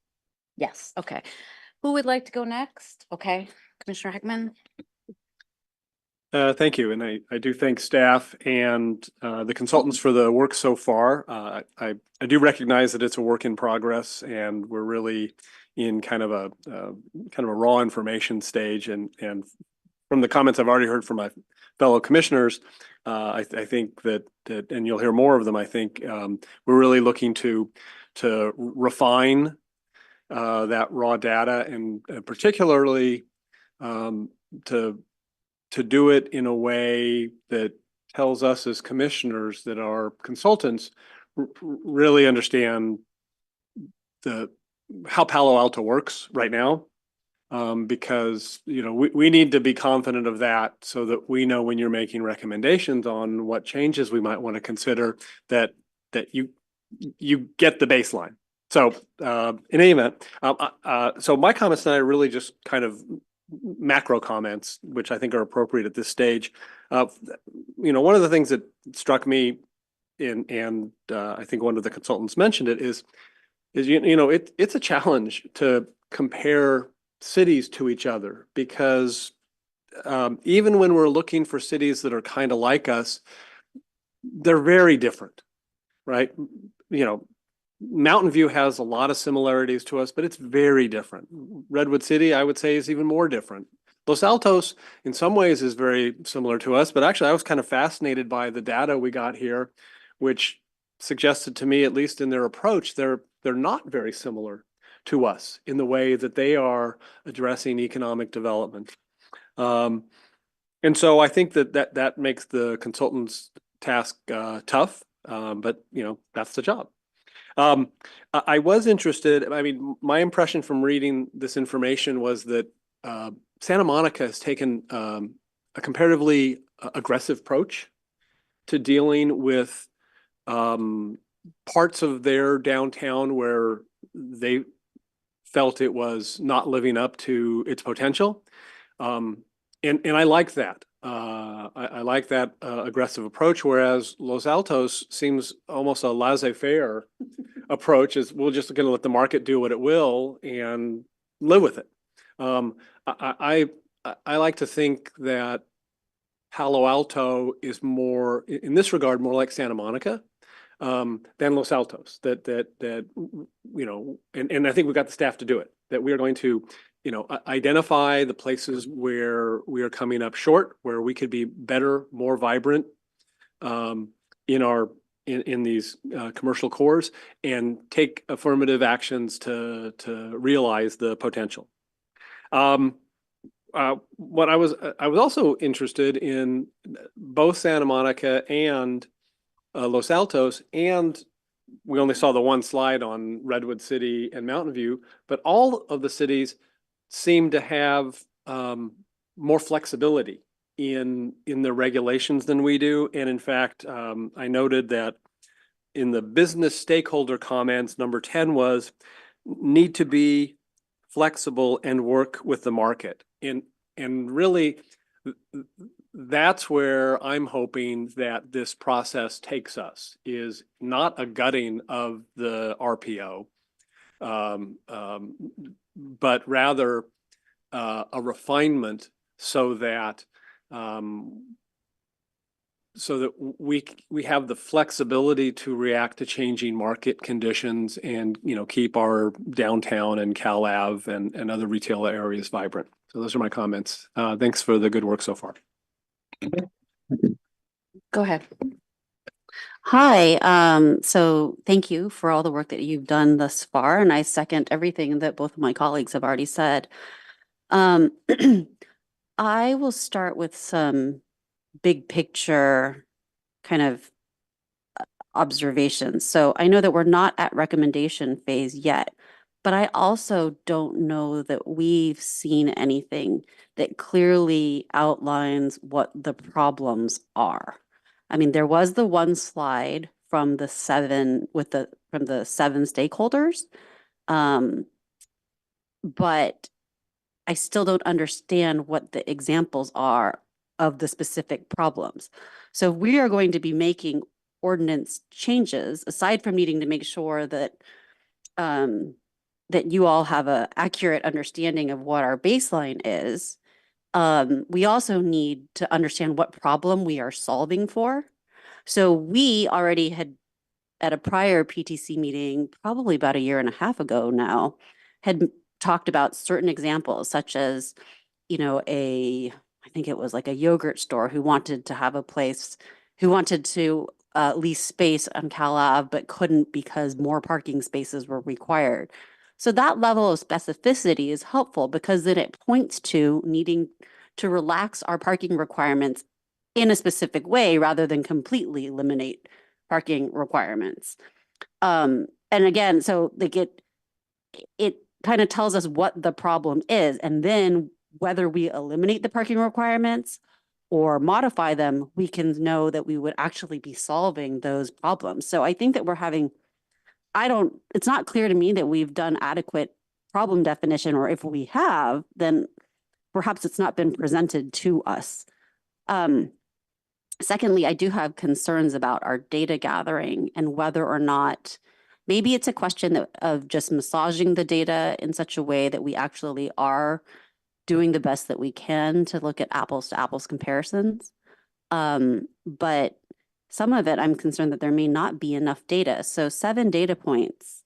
Yes, okay. Who would like to go next? Okay, Commissioner Heckman. Thank you, and I do thank staff and the consultants for the work so far. I do recognize that it's a work in progress, and we're really in kind of a raw information stage. And from the comments I've already heard from my fellow commissioners, I think that and you'll hear more of them. I think we're really looking to refine that raw data, and particularly to do it in a way that tells us as commissioners that our consultants really understand how Palo Alto works right now. Because, you know, we need to be confident of that so that we know when you're making recommendations on what changes we might want to consider, that you get the baseline. So in any event, so my comments tonight are really just kind of macro comments, which I think are appropriate at this stage. You know, one of the things that struck me and I think one of the consultants mentioned it is you know, it's a challenge to compare cities to each other, because even when we're looking for cities that are kind of like us, they're very different, right? You know, Mountain View has a lot of similarities to us, but it's very different. Redwood City, I would say, is even more different. Los Altos, in some ways, is very similar to us, but actually I was kind of fascinated by the data we got here, which suggested to me, at least in their approach, they're not very similar to us in the way that they are addressing economic development. And so I think that makes the consultant's task tough, but you know, that's the job. I was interested, I mean, my impression from reading this information was that Santa Monica has taken a comparatively aggressive approach to dealing with parts of their downtown where they felt it was not living up to its potential. And I like that. I like that aggressive approach, whereas Los Altos seems almost a laissez-faire approach, is we're just going to let the market do what it will and live with it. I like to think that Palo Alto is more, in this regard, more like Santa Monica than Los Altos. That you know, and I think we've got the staff to do it. That we are going to, you know, identify the places where we are coming up short, where we could be better, more vibrant in these commercial cores, and take affirmative actions to realize the potential. What I was also interested in both Santa Monica and Los Altos, and we only saw the one slide on Redwood City and Mountain View, but all of the cities seem to have more flexibility in their regulations than we do. And in fact, I noted that in the business stakeholder comments, number 10 was need to be flexible and work with the market. And really, that's where I'm hoping that this process takes us, is not a gutting of the RPO, but rather a refinement so that we have the flexibility to react to changing market conditions and, you know, keep our downtown and Cal Ave and other retail areas vibrant. So those are my comments. Thanks for the good work so far. Go ahead. Hi, so thank you for all the work that you've done thus far, and I second everything that both of my colleagues have already said. I will start with some big picture kind of observations. So I know that we're not at recommendation phase yet, but I also don't know that we've seen anything that clearly outlines what the problems are. I mean, there was the one slide from the seven stakeholders, but I still don't understand what the examples are of the specific problems. So we are going to be making ordinance changes, aside from needing to make sure that that you all have a accurate understanding of what our baseline is, we also need to understand what problem we are solving for. So we already had, at a prior PTC meeting, probably about a year and a half ago now, had talked about certain examples, such as, you know, I think it was like a yogurt store who wanted to have a place, who wanted to lease space on Cal Ave, but couldn't because more parking spaces were required. So that level of specificity is helpful because then it points to needing to relax our parking requirements in a specific way rather than completely eliminate parking requirements. And again, so like it kind of tells us what the problem is, and then whether we eliminate the parking requirements or modify them, we can know that we would actually be solving those problems. So I think that we're having, it's not clear to me that we've done adequate problem definition, or if we have, then perhaps it's not been presented to us. Secondly, I do have concerns about our data gathering and whether or not, maybe it's a question of just massaging the data in such a way that we actually are doing the best that we can to look at apples to apples comparisons. But some of it, I'm concerned that there may not be enough data. So 7 data points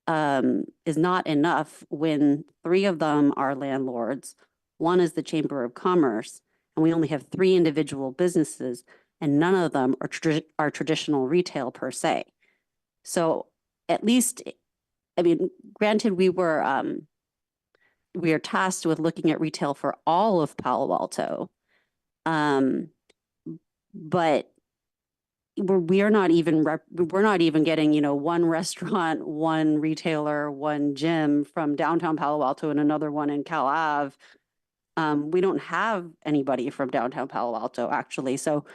is not enough when 3 of them are landlords, 1 is the Chamber of Commerce, and we only have 3 individual businesses, and none of them are traditional retail per se. So at least, I mean, granted, we are tasked with looking at retail for all of Palo Alto, but we're not even getting, you know, 1 restaurant, 1 retailer, 1 gym from downtown Palo Alto and another one in Cal Ave. We don't have anybody from downtown Palo Alto, actually. So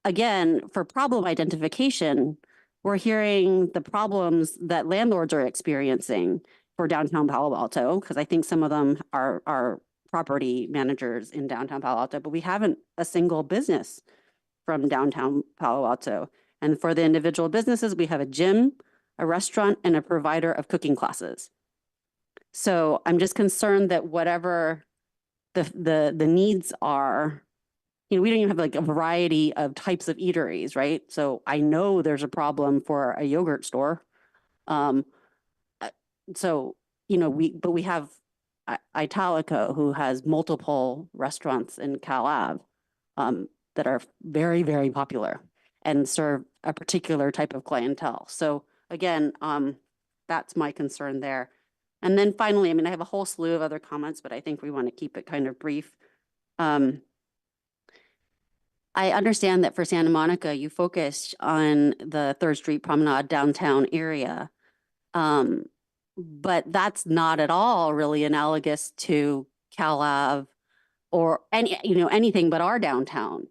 again, for problem identification, we're hearing the problems that landlords are experiencing for downtown Palo Alto, because I think some of them are property managers in downtown Palo Alto, but we haven't a single business from downtown Palo Alto. And for the individual businesses, we have a gym, a restaurant, and a provider of cooking classes. So I'm just concerned that whatever the needs are, you know, we don't even have like a variety of types of eateries, right? So I know there's a problem for a yogurt store. So, you know, we have Italico, who has multiple restaurants in Cal Ave that are very, very popular and serve a particular type of clientele. So again, that's my concern there. And then finally, I mean, I have a whole slew of other comments, but I think we want to keep it kind of brief. I understand that for Santa Monica, you focused on the 3rd Street Promenade downtown area. But that's not at all really analogous to Cal Ave or anything but our downtown.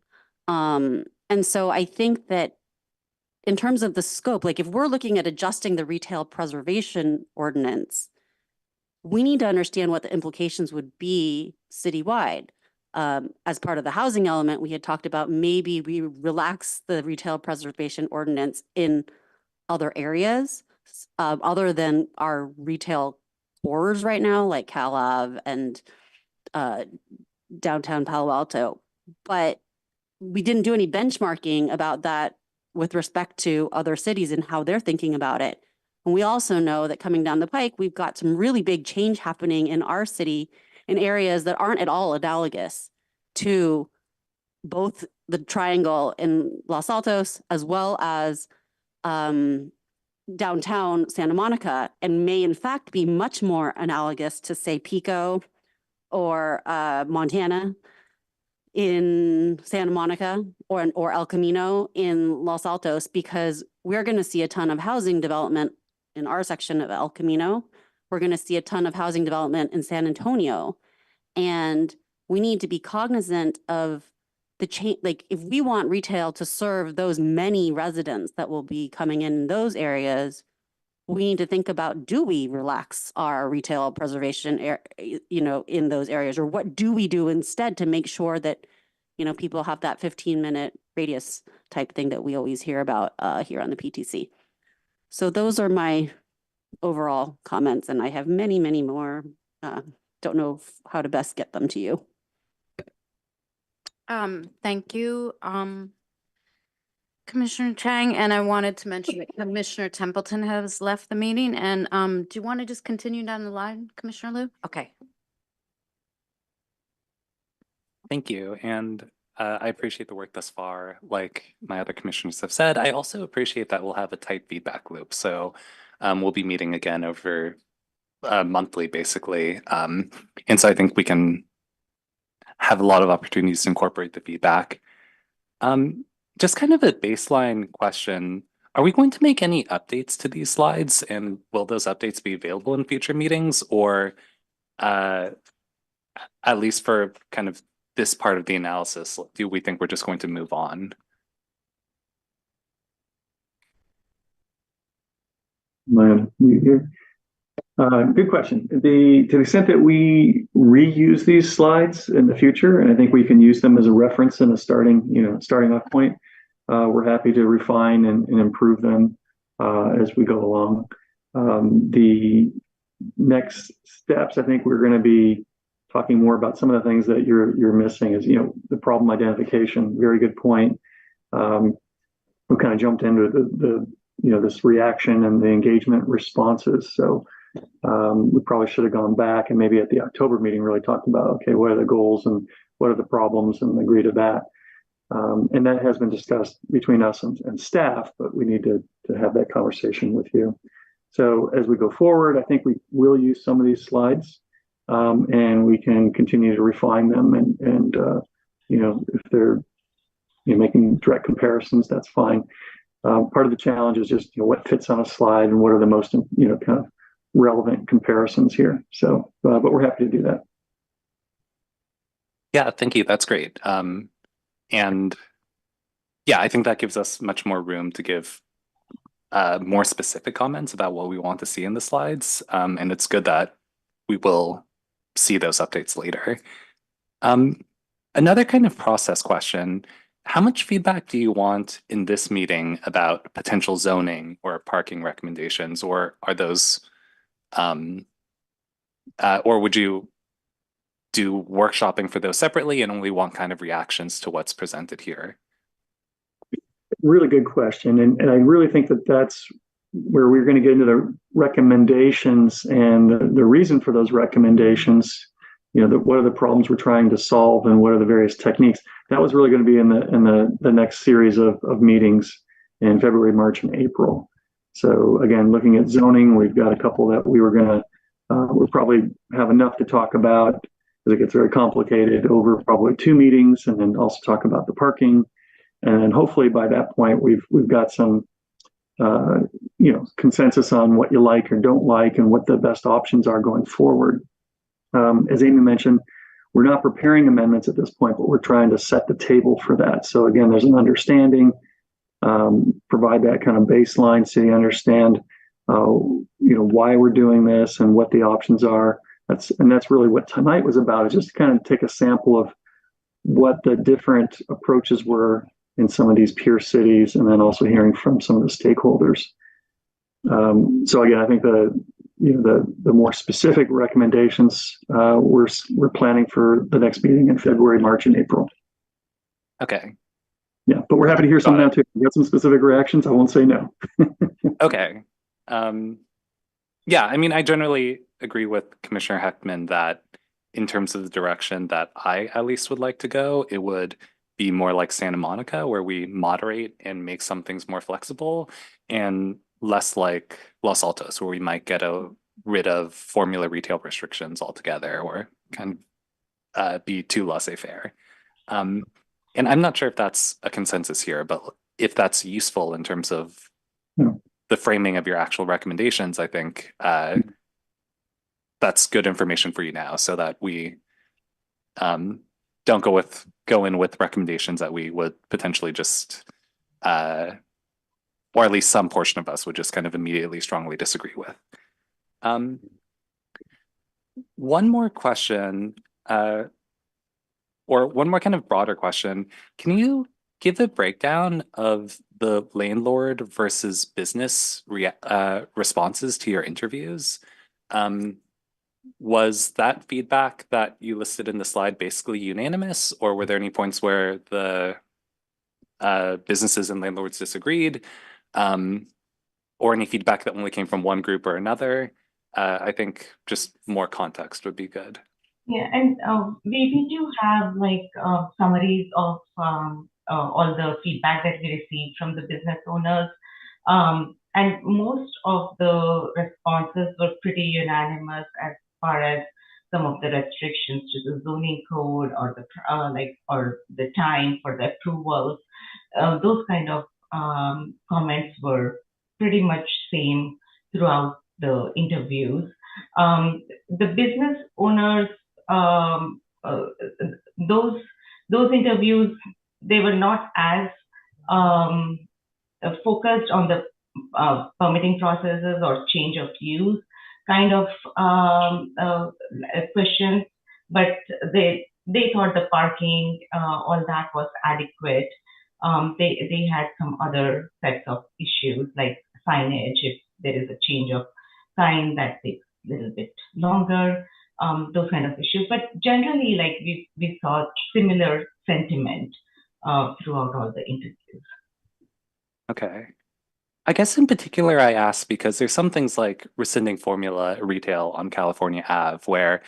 And so I think that in terms of the scope, like if we're looking at adjusting the retail preservation ordinance, we need to understand what the implications would be citywide. As part of the housing element, we had talked about maybe we relax the retail preservation ordinance in other areas other than our retail cores right now, like Cal Ave and downtown Palo Alto. But we didn't do any benchmarking about that with respect to other cities and how they're thinking about it. And we also know that coming down the pike, we've got some really big change happening in our city in areas that aren't at all analogous to both the triangle in Los Altos as well as downtown Santa Monica, and may in fact be much more analogous to, say, Pico or Montana in Santa Monica or El Camino in Los Altos, because we're going to see a ton of housing development in our section of El Camino. We're going to see a ton of housing development in San Antonio. And we need to be cognizant of the change. Like if we want retail to serve those many residents that will be coming in those areas, we need to think about, do we relax our retail preservation, in those areas, or what do we do instead to make sure that people have that 15-minute radius type thing that we always hear about here on the PTC. So those are my overall comments, and I have many, many more. Don't know how to best get them to you. Thank you, Commissioner Chang, and I wanted to mention that Commissioner Templeton has left the meeting, and do you want to just continue down the line, Commissioner Liu? Okay. Thank you, and I appreciate the work thus far. Like my other commissioners have said, I also appreciate that we'll have a tight feedback loop. So we'll be meeting again over monthly, basically. And so I think we can have a lot of opportunities to incorporate the feedback. Just kind of a baseline question. Are we going to make any updates to these slides, and will those updates be available in future meetings, or at least for kind of this part of the analysis, do we think we're just going to move on? Good question. To the extent that we reuse these slides in the future, and I think we can use them as a reference and a starting off point, we're happy to refine and improve them as we go along. The next steps, I think we're going to be talking more about some of the things that you're missing is, the problem identification. Very good point. We kind of jumped into the this reaction and the engagement responses. So we probably should have gone back and maybe at the October meeting really talked about, okay, what are the goals and what are the problems, and agree to that. And that has been discussed between us and staff, but we need to have that conversation with you. So as we go forward, I think we will use some of these slides. And we can continue to refine them, and if they're making direct comparisons, that's fine. Part of the challenge is just what fits on a slide and what are the most kind of relevant comparisons here. So, but we're happy to do that. Yeah, thank you. That's great. And yeah, I think that gives us much more room to give more specific comments about what we want to see in the slides. And it's good that we will see those updates later. Another kind of process question, how much feedback do you want in this meeting about potential zoning or parking recommendations, or are those, or would you do workshopping for those separately and only want kind of reactions to what's presented here? Really good question. And I really think that that's where we're going to get into the recommendations and the reason for those recommendations, what are the problems we're trying to solve and what are the various techniques. That was really going to be in the next series of meetings in February, March, and April. So again, looking at zoning, we've got a couple that we were going to, we'll probably have enough to talk about because it gets very complicated over probably 2 meetings, and then also talk about the parking. And hopefully by that point, we've got some consensus on what you like or don't like and what the best options are going forward. As Amy mentioned, we're not preparing amendments at this point, but we're trying to set the table for that. So again, there's an understanding, provide that kind of baseline so you understand, why we're doing this and what the options are. That's really what tonight was about, is just to kind of take a sample of what the different approaches were in some of these peer cities, and then also hearing from some of the stakeholders. So again, I think the more specific recommendations we're planning for the next meeting in February, March, and April. Okay. Yeah, but we're happy to hear some now too. If you got some specific reactions, I won't say no. Okay. Yeah, I mean, I generally agree with Commissioner Heckman that in terms of the direction that I at least would like to go, it would be more like Santa Monica, where we moderate and make some things more flexible, and less like Los Altos, where we might get rid of formula retail restrictions altogether, or kind of be too laissez-faire. And I'm not sure if that's a consensus here, but if that's useful in terms of the framing of your actual recommendations, I think that's good information for you now, so that we don't go in with recommendations that we would potentially just or at least some portion of us would just kind of immediately strongly disagree with. One more question. Or one more kind of broader question. Can you give a breakdown of the landlord versus business responses to your interviews? Was that feedback that you listed in the slide basically unanimous, or were there any points where the businesses and landlords disagreed, or any feedback that only came from one group or another? I think just more context would be good. Yeah, and we do have like summaries of all the feedback that we received from the business owners. And most of the responses were pretty unanimous as far as some of the restrictions to the zoning code or the or the time for the approvals. Those kind of comments were pretty much same throughout the interviews. The business owners, those interviews, they were not as focused on the permitting processes or change of use kind of questions, but they thought the parking, all that was adequate. They had some other sets of issues like signage. If there is a change of sign, that takes a little bit longer. Those kind of issues. But generally, like we saw similar sentiment throughout all the interviews. Okay. I guess in particular, I asked because there's some things like rescinding formula retail on California Ave, where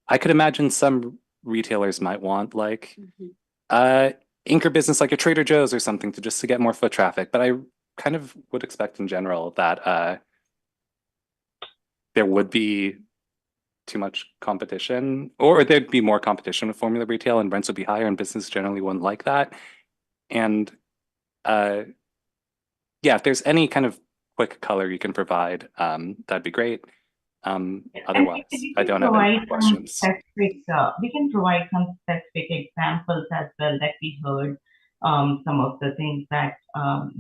I could imagine some retailers might want like anchor business like a Trader Joe's or something to just to get more foot traffic. But I kind of would expect in general that there would be too much competition, or there'd be more competition with formula retail and rents would be higher and business generally wouldn't like that. And yeah, if there's any kind of quick color you can provide, that'd be great. Otherwise, I don't have any questions. We can provide some specific examples as well that we heard. Some of the things that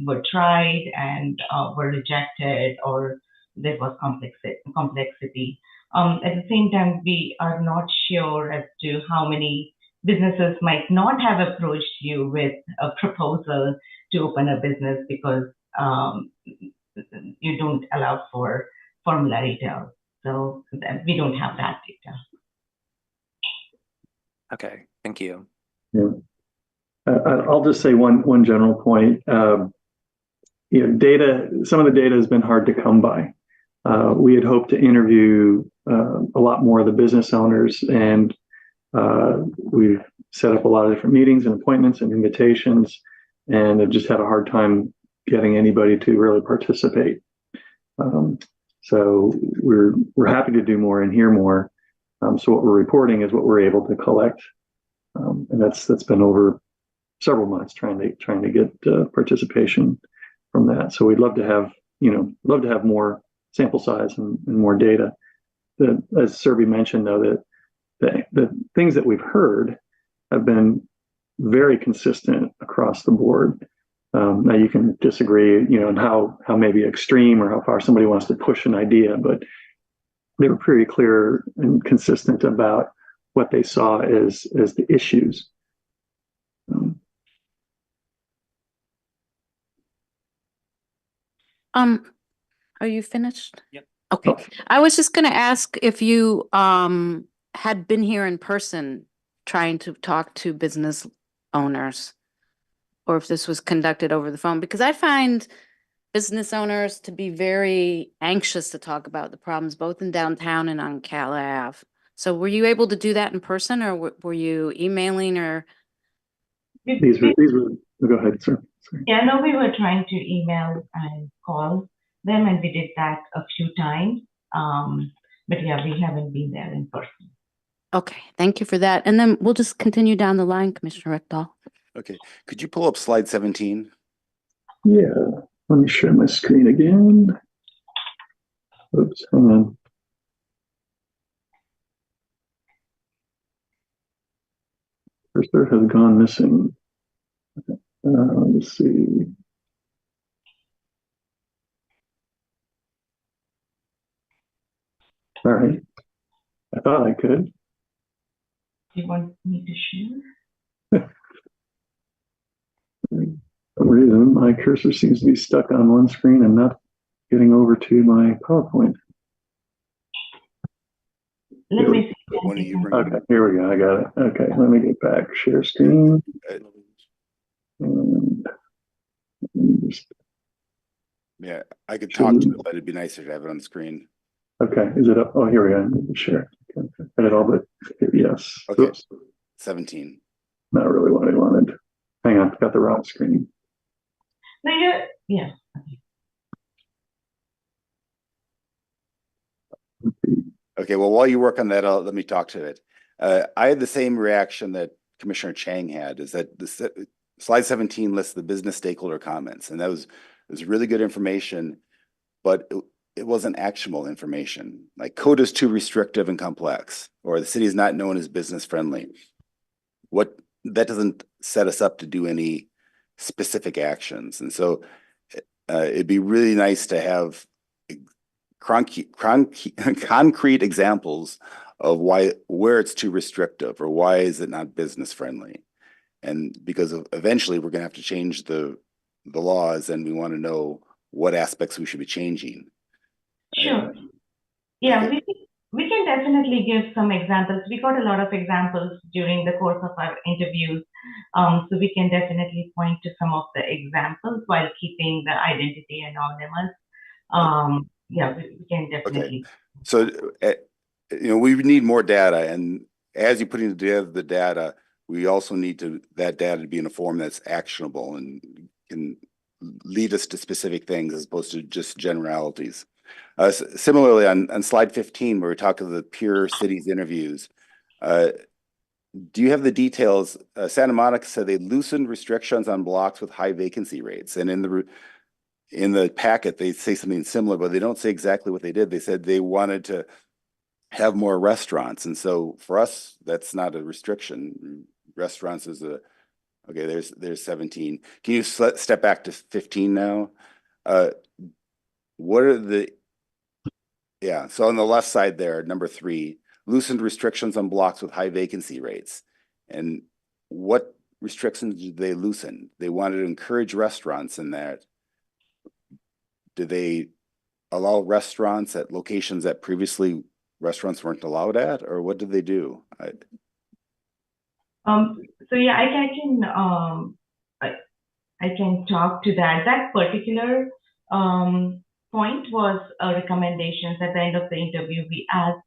were tried and were rejected, or there was complexity. At the same time, we are not sure as to how many businesses might not have approached you with a proposal to open a business because you don't allow for formula retail. So we don't have that data. Okay, thank you. Yeah. I'll just say one general point. Data. Some of the data has been hard to come by. We had hoped to interview a lot more of the business owners, and we've set up a lot of different meetings and appointments and invitations, and have just had a hard time getting anybody to really participate. So we're happy to do more and hear more. So what we're reporting is what we're able to collect, and that's been over several months trying to get participation from that. So we'd love to have more sample size and more data. As Survey mentioned, though, that the things that we've heard have been very consistent across the board. Now you can disagree, on how maybe extreme or how far somebody wants to push an idea, but they were pretty clear and consistent about what they saw as the issues. Are you finished? Yep. Okay. I was just going to ask if you had been here in person trying to talk to business owners, or if this was conducted over the phone, because I find business owners to be very anxious to talk about the problems both in downtown and on Cal Ave. So were you able to do that in person, or were you emailing, or? These were, go ahead, sir. Sorry. Yeah, no, we were trying to email and call them, and we did that a few times. But yeah, we haven't been there in person. Okay, thank you for that. And then we'll just continue down the line, Commissioner Rickdahl. Okay, could you pull up slide 17? Yeah, let me share my screen again. Oops, hang on. Cursor has gone missing. Let's see. All right. I thought I could. Do you want me to share? my cursor seems to be stuck on one screen and not getting over to my PowerPoint. Let me see. Why don't you bring Okay, here we go. I got it. Okay, let me get back. Share screen. And just, yeah, I could talk to it, but it'd be nicer to have it on the screen. okay, is it up? Oh, here we go. Share. Okay. Got it all, but yes. Okay. Oops. 17. Not really what I wanted. Hang on, got the wrong screen. No, yeah. Okay, well, while you work on that, let me talk to it. I had the same reaction that Commissioner Chang had, is that the slide 17 lists the business stakeholder comments, and that was really good information, but it wasn't actionable information. Like code is too restrictive and complex, or the city is not known as business friendly. That doesn't set us up to do any specific actions, and so it'd be really nice to have concrete examples of where it's too restrictive or why is it not business friendly. And because eventually we're going to have to change the laws, and we want to know what aspects we should be changing. Sure. Yeah, okay. we can definitely give some examples. We got a lot of examples during the course of our interviews. So we can definitely point to some of the examples while keeping the identity anonymous. Yeah, we can definitely. Okay. So, we need more data, and as you put together the data, we also need that data to be in a form that's actionable and can lead us to specific things as opposed to just generalities. Similarly, on slide 15, where we talk of the pure cities interviews, do you have the details? Santa Monica said they loosened restrictions on blocks with high vacancy rates, and in the packet, they say something similar, but they don't say exactly what they did. They said they wanted to have more restaurants. And so for us, that's not a restriction. Restaurants is okay, there's 17. Can you step back to 15 now? What are so on the left side there, number 3, loosened restrictions on blocks with high vacancy rates. And what restrictions did they loosen? They wanted to encourage restaurants in that. Did they allow restaurants at locations that previously restaurants weren't allowed at, or what did they do? So yeah, I can talk to that. That particular point was recommendations. At the end of the interview, we asked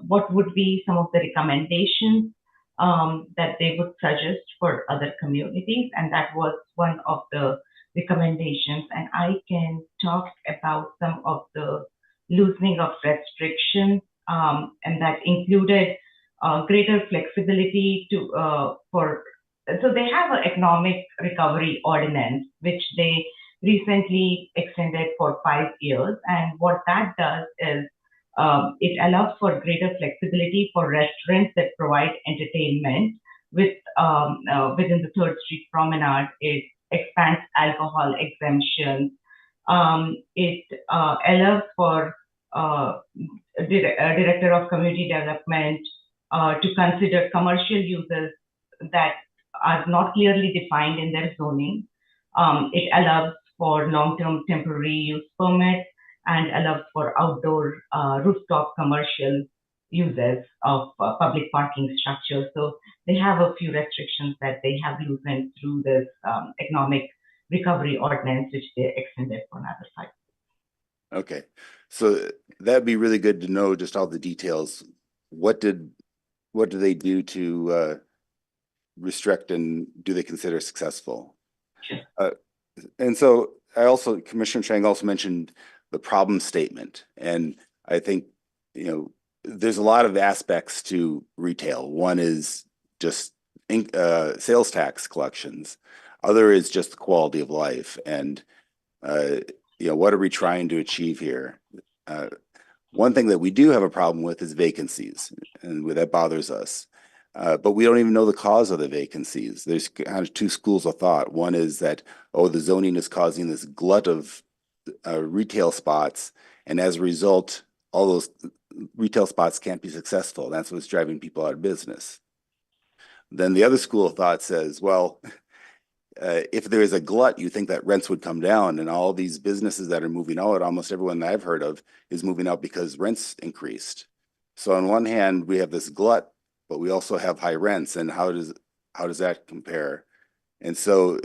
what would be some of the recommendations that they would suggest for other communities, and that was one of the recommendations. And I can talk about some of the loosening of restrictions, and that included greater flexibility so they have an economic recovery ordinance, which they recently extended for 5 years. And what that does is it allows for greater flexibility for restaurants that provide entertainment within the 3rd Street Promenade. It expands alcohol exemptions. It allows for Director of Community Development to consider commercial uses that are not clearly defined in their zoning. It allows for long-term temporary use permits and allows for outdoor rooftop commercial uses of public parking structures. So they have a few restrictions that they have loosened through this economic recovery ordinance, which they extended for another 5 years. Okay, so that'd be really good to know just all the details. What do they do to restrict, and do they consider successful? And so Commissioner Chang also mentioned the problem statement. And I think, there's a lot of aspects to retail. One is just sales tax collections. Other is just the quality of life. And, what are we trying to achieve here? One thing that we do have a problem with is vacancies, and that bothers us. But we don't even know the cause of the vacancies. There's kind of 2 schools of thought. One is that, the zoning is causing this glut of retail spots, and as a result, all those retail spots can't be successful. That's what's driving people out of business. Then the other school of thought says, well, if there is a glut, you think that rents would come down, and all these businesses that are moving out, almost everyone that I've heard of is moving out because rents increased. So on one hand, we have this glut, but we also have high rents, and how does that compare? And so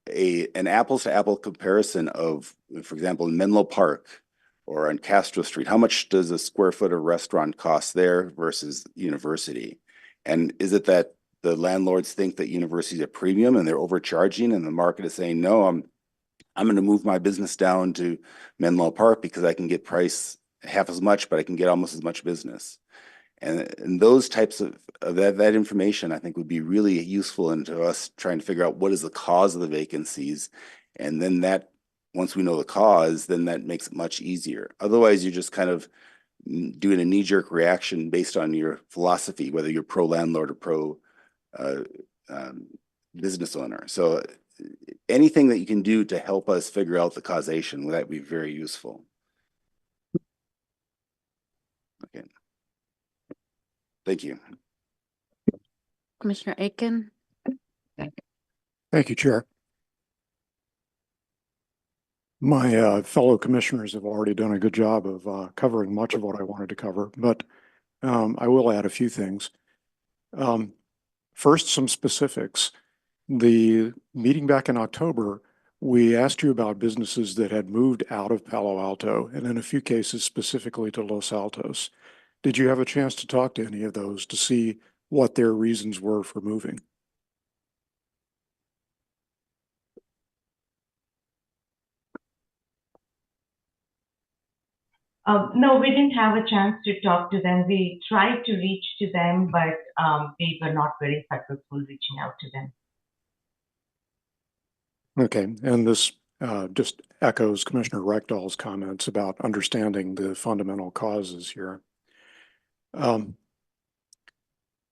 an apples to apple comparison of, for example, in Menlo Park or on Castro Street, how much does a square foot of restaurant cost there versus university? And is it that the landlords think that university is a premium and they're overcharging, and the market is saying, no, I'm going to move my business down to Menlo Park because I can get price half as much, but I can get almost as much business. And those types of that information, I think, would be really useful into us trying to figure out what is the cause of the vacancies. And then that, once we know the cause, then that makes it much easier. Otherwise, you're just kind of doing a knee-jerk reaction based on your philosophy, whether you're pro landlord or pro business owner. So anything that you can do to help us figure out the causation, that would be very useful. Okay. Thank you. Commissioner Aiken. Thank you, Chair. My fellow commissioners have already done a good job of covering much of what I wanted to cover, but I will add a few things. First, some specifics. The meeting back in October, we asked you about businesses that had moved out of Palo Alto, and in a few cases specifically to Los Altos. Did you have a chance to talk to any of those to see what their reasons were for moving? No, we didn't have a chance to talk to them. We tried to reach to them, but we were not very successful reaching out to them. Okay, and this just echoes Commissioner Reckdahl's comments about understanding the fundamental causes here. I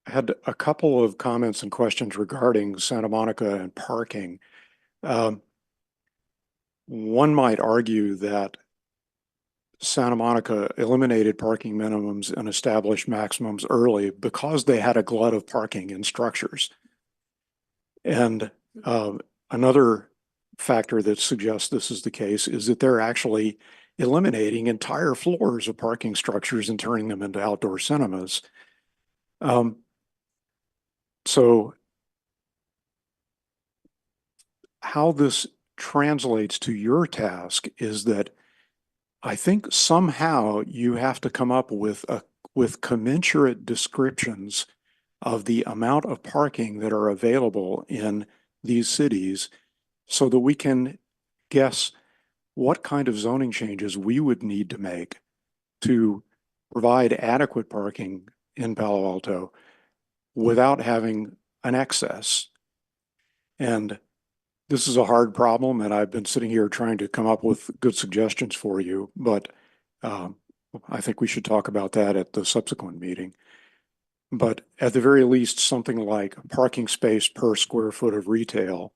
had a couple of comments and questions regarding Santa Monica and parking. One might argue that Santa Monica eliminated parking minimums and established maximums early because they had a glut of parking in structures. And another factor that suggests this is the case is that they're actually eliminating entire floors of parking structures and turning them into outdoor cinemas. So how this translates to your task is that I think somehow you have to come up with commensurate descriptions of the amount of parking that are available in these cities so that we can guess what kind of zoning changes we would need to make to provide adequate parking in Palo Alto without having an excess. And this is a hard problem, and I've been sitting here trying to come up with good suggestions for you, but I think we should talk about that at the subsequent meeting. But at the very least, something like parking space per square foot of retail,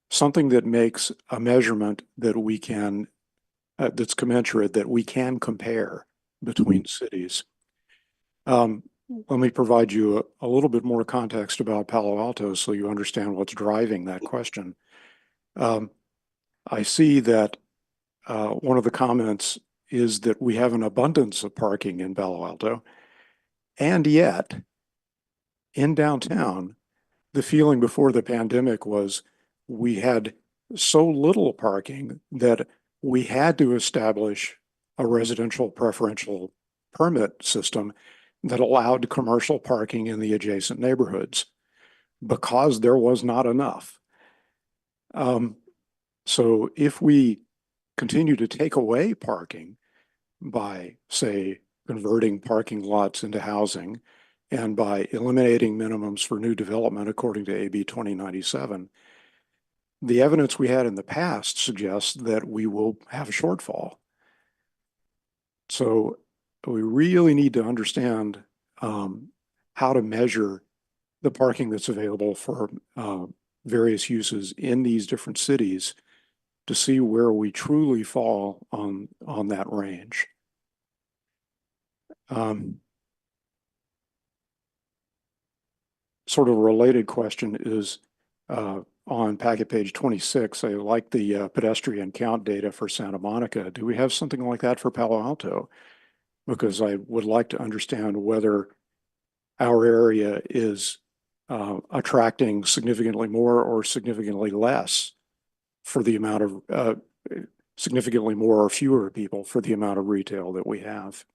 something that makes a measurement that we can, that's commensurate, that we can compare between cities. Let me provide you a little bit more context about Palo Alto so you understand what's driving that question. I see that one of the comments is that we have an abundance of parking in Palo Alto, and yet in downtown, the feeling before the pandemic was we had so little parking that we had to establish a residential preferential permit system that allowed commercial parking in the adjacent neighborhoods because there was not enough. So if we continue to take away parking by, say, converting parking lots into housing and by eliminating minimums for new development according to AB 2097, the evidence we had in the past suggests that we will have a shortfall. So we really need to understand how to measure the parking that's available for various uses in these different cities to see where we truly fall on that range. Sort of a related question is, on packet page 26. I like the pedestrian count data for Santa Monica. Do we have something like that for Palo Alto? Because I would like to understand whether our area is attracting significantly more or significantly less for the amount of significantly more or fewer people for the amount of retail that we have.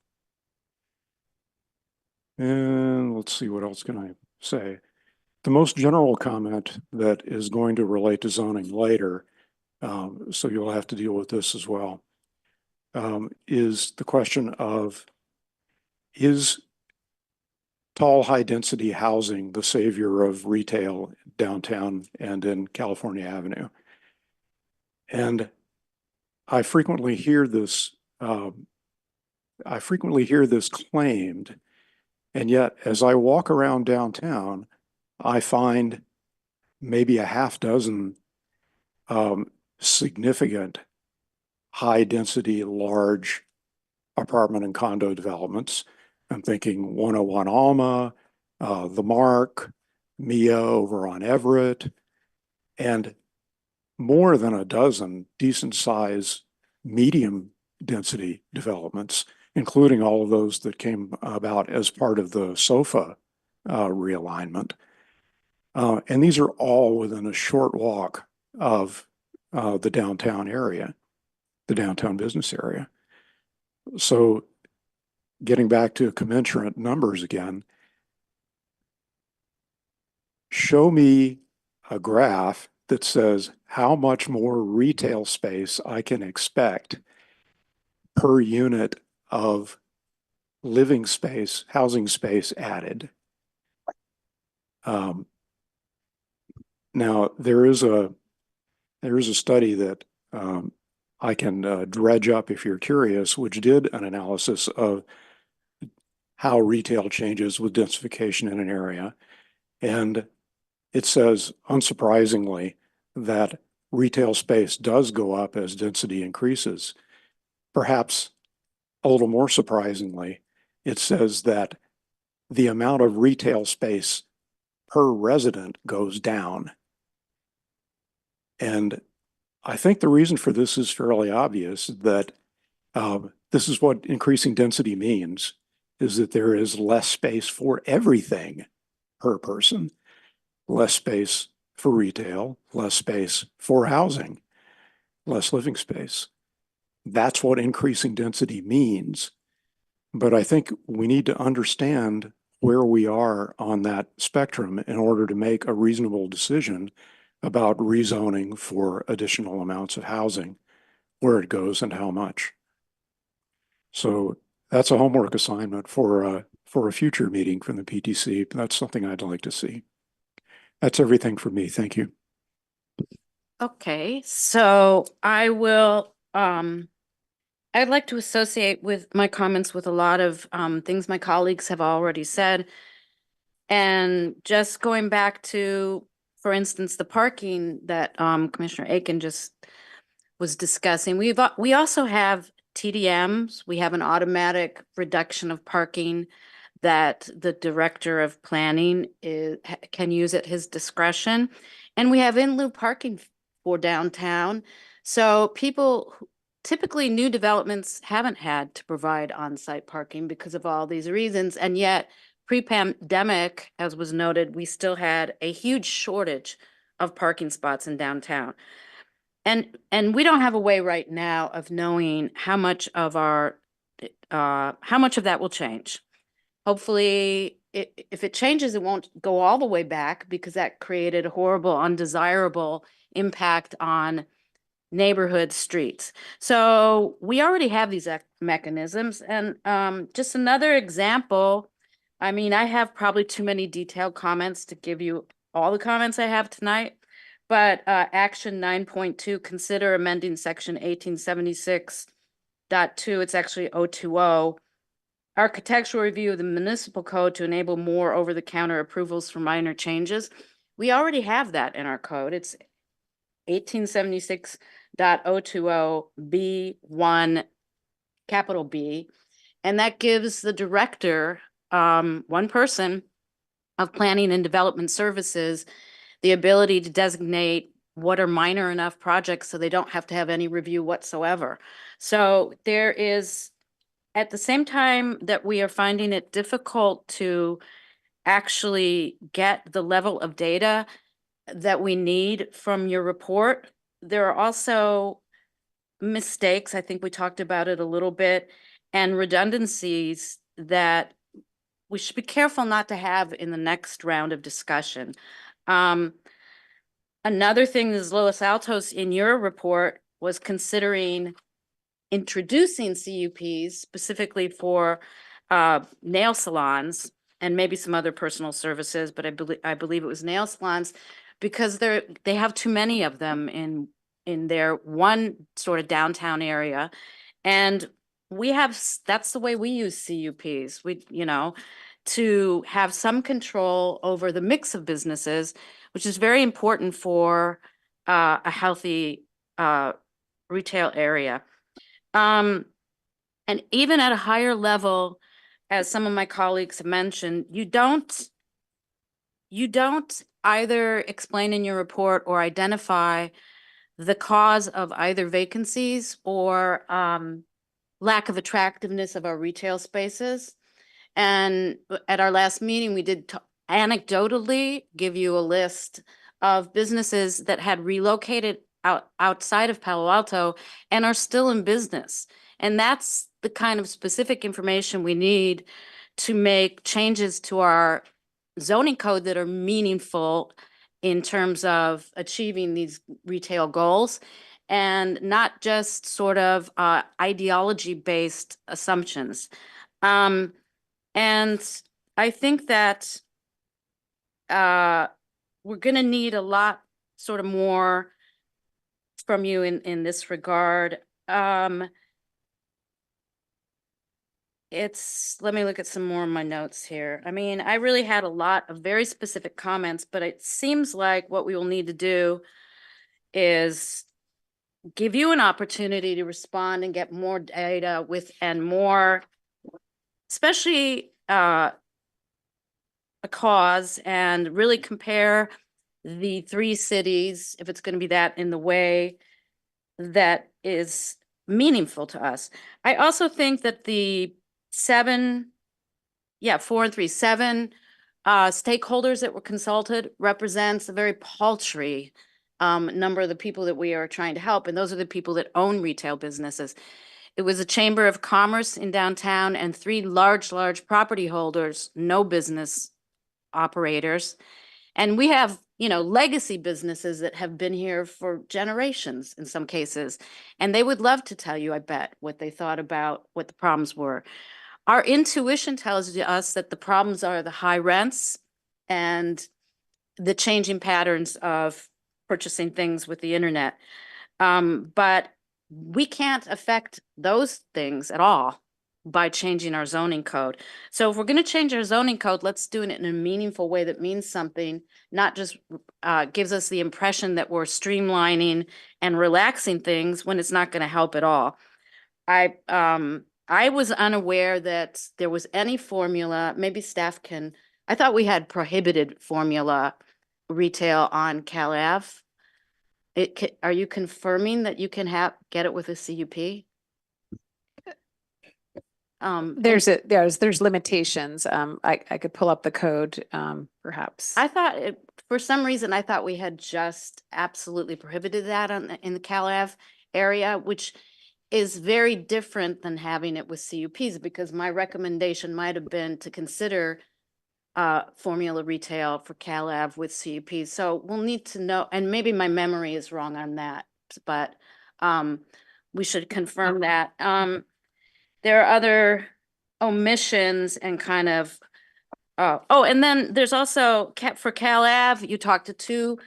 And let's see, what else can I say? The most general comment that is going to relate to zoning later, so you'll have to deal with this as well, is the question of, is tall, high-density housing the savior of retail downtown and in California Avenue? And I frequently hear this claimed, and yet as I walk around downtown, I find maybe a half dozen significant high-density, large apartment and condo developments. I'm thinking 101 Alma, The Mark, Mia over on Everett, and more than a dozen decent size medium density developments, including all of those that came about as part of the SOFA realignment. And these are all within a short walk of the downtown area, the downtown business area. So getting back to commensurate numbers again, show me a graph that says how much more retail space I can expect per unit of living space, housing space added. Now there is a study that I can dredge up if you're curious, which did an analysis of how retail changes with densification in an area. And it says, unsurprisingly, that retail space does go up as density increases. Perhaps a little more surprisingly, it says that the amount of retail space per resident goes down. And I think the reason for this is fairly obvious, that this is what increasing density means, is that there is less space for everything per person, less space for retail, less space for housing, less living space. That's what increasing density means. But I think we need to understand where we are on that spectrum in order to make a reasonable decision about rezoning for additional amounts of housing, where it goes and how much. So that's a homework assignment for a future meeting from the PTC. That's something I'd like to see. That's everything for me. Thank you. Okay, so I will, I'd like to associate with my comments with a lot of things my colleagues have already said. And just going back to, for instance, the parking that Commissioner Aiken just was discussing, we also have TDMs. We have an automatic reduction of parking that the director of planning can use at his discretion. And we have in lieu parking for downtown. So people, typically new developments haven't had to provide on-site parking because of all these reasons. And yet pre-pandemic, as was noted, we still had a huge shortage of parking spots in downtown. And we don't have a way right now of knowing how much of that will change. Hopefully, if it changes, it won't go all the way back, because that created a horrible, undesirable impact on neighborhood streets. So we already have these mechanisms. And just another example, I mean, I have probably too many detailed comments to give you all the comments I have tonight, but action 9.2, consider amending section 1876.2, it's actually 020, architectural review of the municipal code to enable more over-the-counter approvals for minor changes. We already have that in our code. It's 1876.020 B1, capital B, and that gives the director, one person of planning and development services, the ability to designate what are minor enough projects so they don't have to have any review whatsoever. So there is, at the same time that we are finding it difficult to actually get the level of data that we need from your report, there are also mistakes, I think we talked about it a little bit, and redundancies that we should be careful not to have in the next round of discussion. Another thing is Los Altos in your report was considering introducing CUPs specifically for nail salons and maybe some other personal services, but I believe it was nail salons because they have too many of them in their one sort of downtown area. And that's the way we use CUPs. To have some control over the mix of businesses, which is very important for a healthy retail area. And even at a higher level, as some of my colleagues have mentioned, you don't either explain in your report or identify the cause of either vacancies or lack of attractiveness of our retail spaces. And at our last meeting, we did anecdotally give you a list of businesses that had relocated outside of Palo Alto and are still in business. And that's the kind of specific information we need to make changes to our zoning code that are meaningful in terms of achieving these retail goals and not just sort of ideology-based assumptions. And I think that we're going to need a lot sort of more from you in this regard. Let me look at some more of my notes here. I mean, I really had a lot of very specific comments, but it seems like what we will need to do is give you an opportunity to respond and get more data and more, especially a cause, and really compare the three cities, if it's going to be that, in the way that is meaningful to us. I also think that the 7 stakeholders that were consulted represents a very paltry number of the people that we are trying to help, and those are the people that own retail businesses. It was a chamber of commerce in downtown and 3 large property holders, no business operators. And we have, legacy businesses that have been here for generations in some cases. And they would love to tell you, I bet, what they thought about what the problems were. Our intuition tells us that the problems are the high rents and the changing patterns of purchasing things with the internet. But we can't affect those things at all by changing our zoning code. So if we're going to change our zoning code, let's do it in a meaningful way that means something, not just gives us the impression that we're streamlining and relaxing things when it's not going to help at all. I was unaware that there was any formula. Maybe staff can. I thought we had prohibited formula retail on Cal Ave. Are you confirming that you can get it with a CUP? There's limitations. I could pull up the code, perhaps. I thought for some reason, I thought we had just absolutely prohibited that in the Cal Ave area, which is very different than having it with CUPs, because my recommendation might have been to consider formula retail for Cal Ave with CUPs. So we'll need to know, and maybe my memory is wrong on that, but we should confirm that. There are other omissions and kind of, and then there's also for Cal Ave, you talked to 2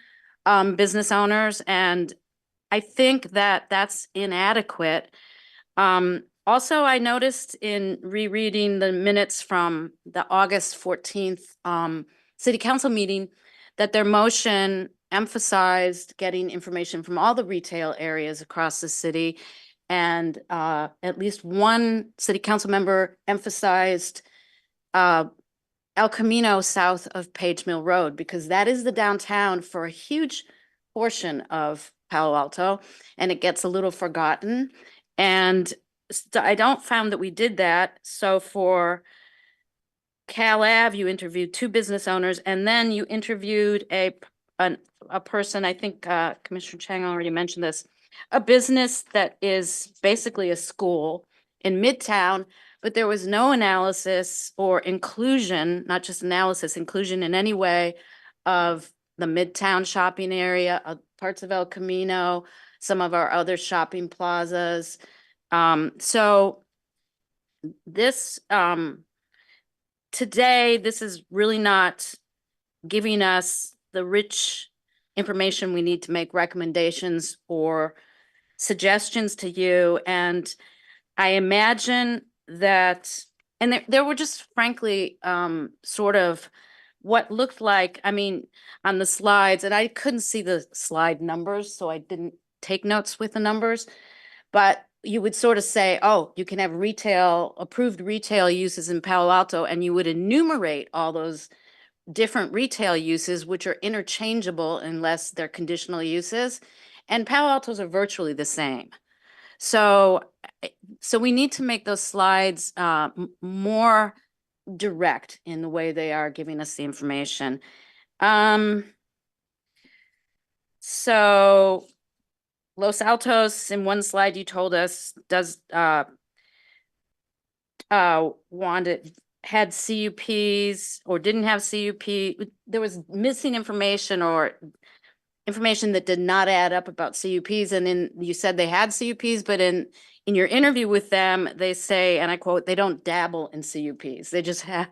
business owners, and I think that that's inadequate. Also, I noticed in rereading the minutes from the August 14th City Council meeting that their motion emphasized getting information from all the retail areas across the city. And at least one city council member emphasized El Camino south of Page Mill Road, because that is the downtown for a huge portion of Palo Alto, and it gets a little forgotten. And I don't found that we did that. So for Cal Ave, you interviewed 2 business owners, and then you interviewed a person, I think Commissioner Chang already mentioned this, a business that is basically a school in Midtown, but there was no analysis or inclusion, not just analysis, inclusion in any way of the Midtown shopping area, parts of El Camino, some of our other shopping plazas. So this, today, this is really not giving us the rich information we need to make recommendations or suggestions to you. And I imagine that, and there were just frankly, sort of what looked like, I mean, on the slides, and I couldn't see the slide numbers, so I didn't take notes with the numbers, but you would sort of say, oh, you can have approved retail uses in Palo Alto, and you would enumerate all those different retail uses, which are interchangeable unless they're conditional uses. And Palo Altos are virtually the same. So we need to make those slides more direct in the way they are giving us the information. So Los Altos, in one slide you told us, does had CUPs or didn't have CUP. There was missing information or information that did not add up about CUPs. And you said they had CUPs, but in your interview with them, they say, and I quote, they don't dabble in CUPs. They just have,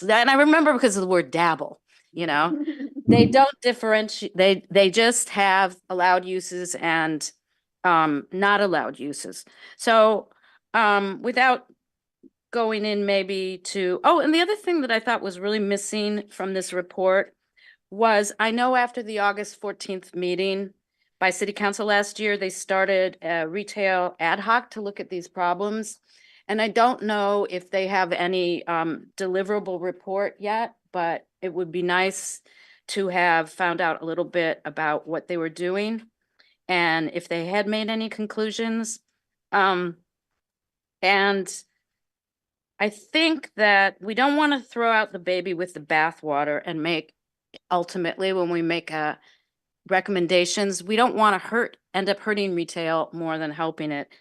and I remember because of the word dabble, you know, they don't differentiate. They just have allowed uses and not allowed uses. So without going in maybe to, oh, and the other thing that I thought was really missing from this report was, I know after the August 14th meeting by City Council last year, they started a retail ad hoc to look at these problems. And I don't know if they have any deliverable report yet, but it would be nice to have found out a little bit about what they were doing and if they had made any conclusions. And I think that we don't want to throw out the baby with the bathwater and make, ultimately, when we make recommendations, we don't want to end up hurting retail more than helping it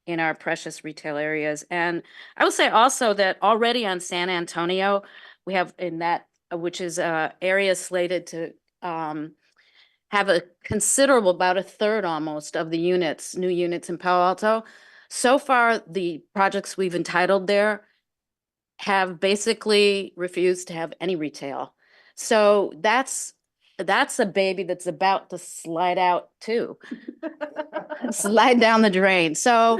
in our precious retail areas. And I will say also that already on San Antonio, we have in that, which is area slated to have a considerable, about a third almost of the units, new units in Palo Alto. So far, the projects we've entitled there have basically refused to have any retail. So that's a baby that's about to slide out too, slide down the drain. So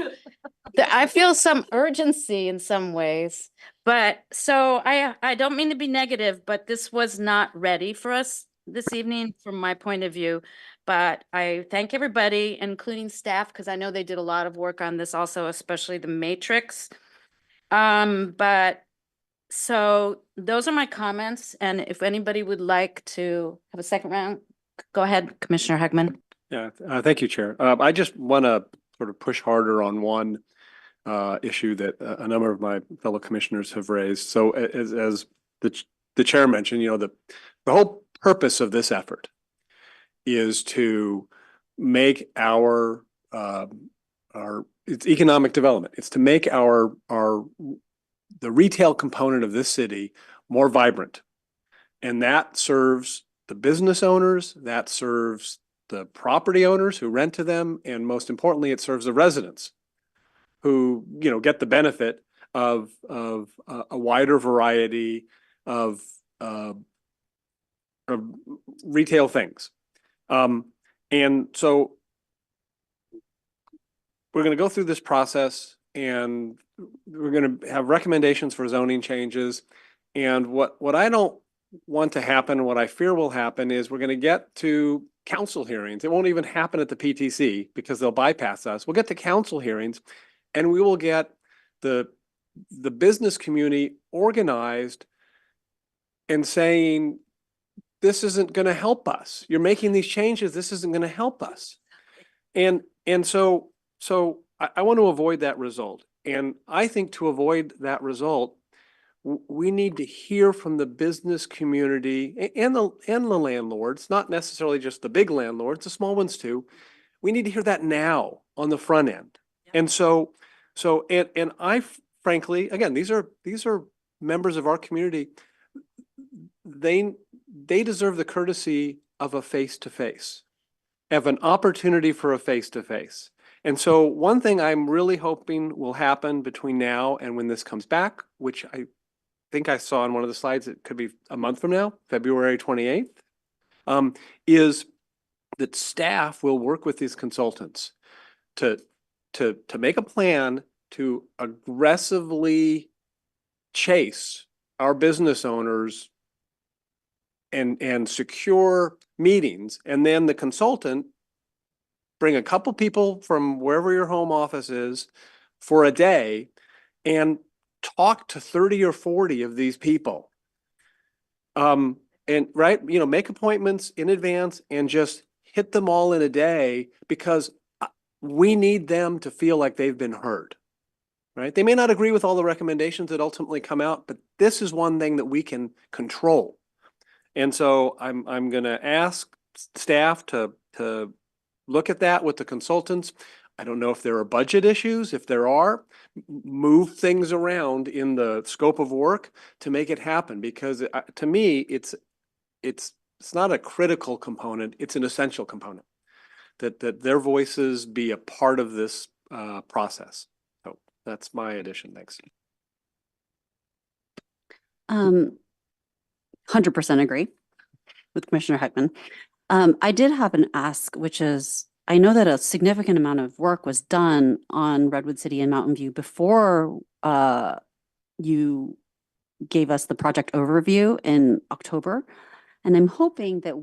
I feel some urgency in some ways, but so I don't mean to be negative, but this was not ready for us this evening from my point of view. But I thank everybody, including staff, because I know they did a lot of work on this also, especially the matrix. But so those are my comments. And if anybody would like to have a second round, go ahead, Commissioner Heckman. Yeah, thank you, Chair. I just want to sort of push harder on one issue that a number of my fellow commissioners have raised. So as the chair mentioned, you know, the whole purpose of this effort is to make it's economic development. It's to make the retail component of this city more vibrant. And that serves the business owners, that serves the property owners who rent to them, and most importantly, it serves the residents who, you know, get the benefit of a wider variety of retail things. And so we're going to go through this process, and we're going to have recommendations for zoning changes. And what I don't want to happen, what I fear will happen, is we're going to get to council hearings. It won't even happen at the PTC because they'll bypass us. We'll get to council hearings, and we will get the business community organized and saying, this isn't going to help us. You're making these changes. This isn't going to help us. And so I want to avoid that result. And I think to avoid that result, we need to hear from the business community and the landlords, not necessarily just the big landlords, the small ones too. We need to hear that now on the front end. And and I frankly, again, these are members of our community. They deserve the courtesy of a face-to-face, of an opportunity for a face-to-face. And so one thing I'm really hoping will happen between now and when this comes back, which I think I saw on one of the slides, it could be a month from now, February 28th, is that staff will work with these consultants to make a plan to aggressively chase our business owners and secure meetings. And then the consultant bring a couple people from wherever your home office is for a day and talk to 30 or 40 of these people. And right, make appointments in advance and just hit them all in a day, because we need them to feel like they've been heard, right? They may not agree with all the recommendations that ultimately come out, but this is one thing that we can control. And so I'm going to ask staff to look at that with the consultants. I don't know if there are budget issues. If there are, move things around in the scope of work to make it happen, because to me, it's not a critical component. It's an essential component that their voices be a part of this process. So that's my addition. Thanks. 100% agree with Commissioner Heckman. I did have an ask, which is, I know that a significant amount of work was done on Redwood City and Mountain View before you gave us the project overview in October. And I'm hoping that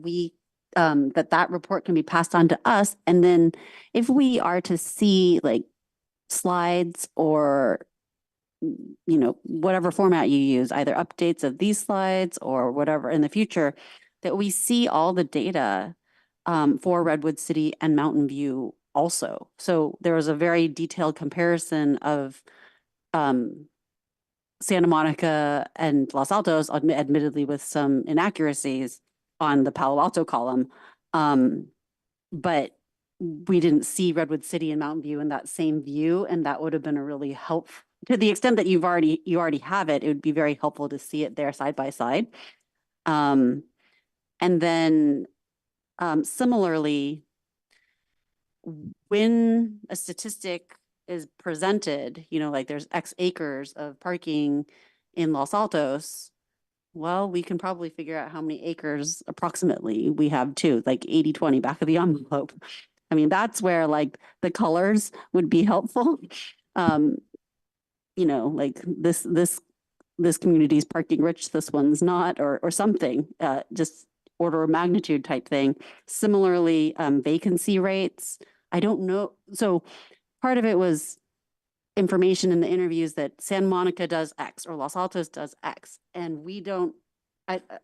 that report can be passed on to us. And then if we are to see like slides or whatever format you use, either updates of these slides or whatever in the future, that we see all the data for Redwood City and Mountain View also. So there was a very detailed comparison of Santa Monica and Los Altos, admittedly with some inaccuracies on the Palo Alto column. But we didn't see Redwood City and Mountain View in that same view, and that would have been a really helpful, to the extent that you already have it, it would be very helpful to see it there side by side. And then similarly, when a statistic is presented, like there's X acres of parking in Los Altos, well, we can probably figure out how many acres approximately we have too, like 80-20 back of the envelope. I mean, that's where like the colors would be helpful. Like this community's parking rich, this one's not, or something, just order of magnitude type thing. Similarly, vacancy rates. I don't know. So part of it was information in the interviews that Santa Monica does X or Los Altos does X. And we don't,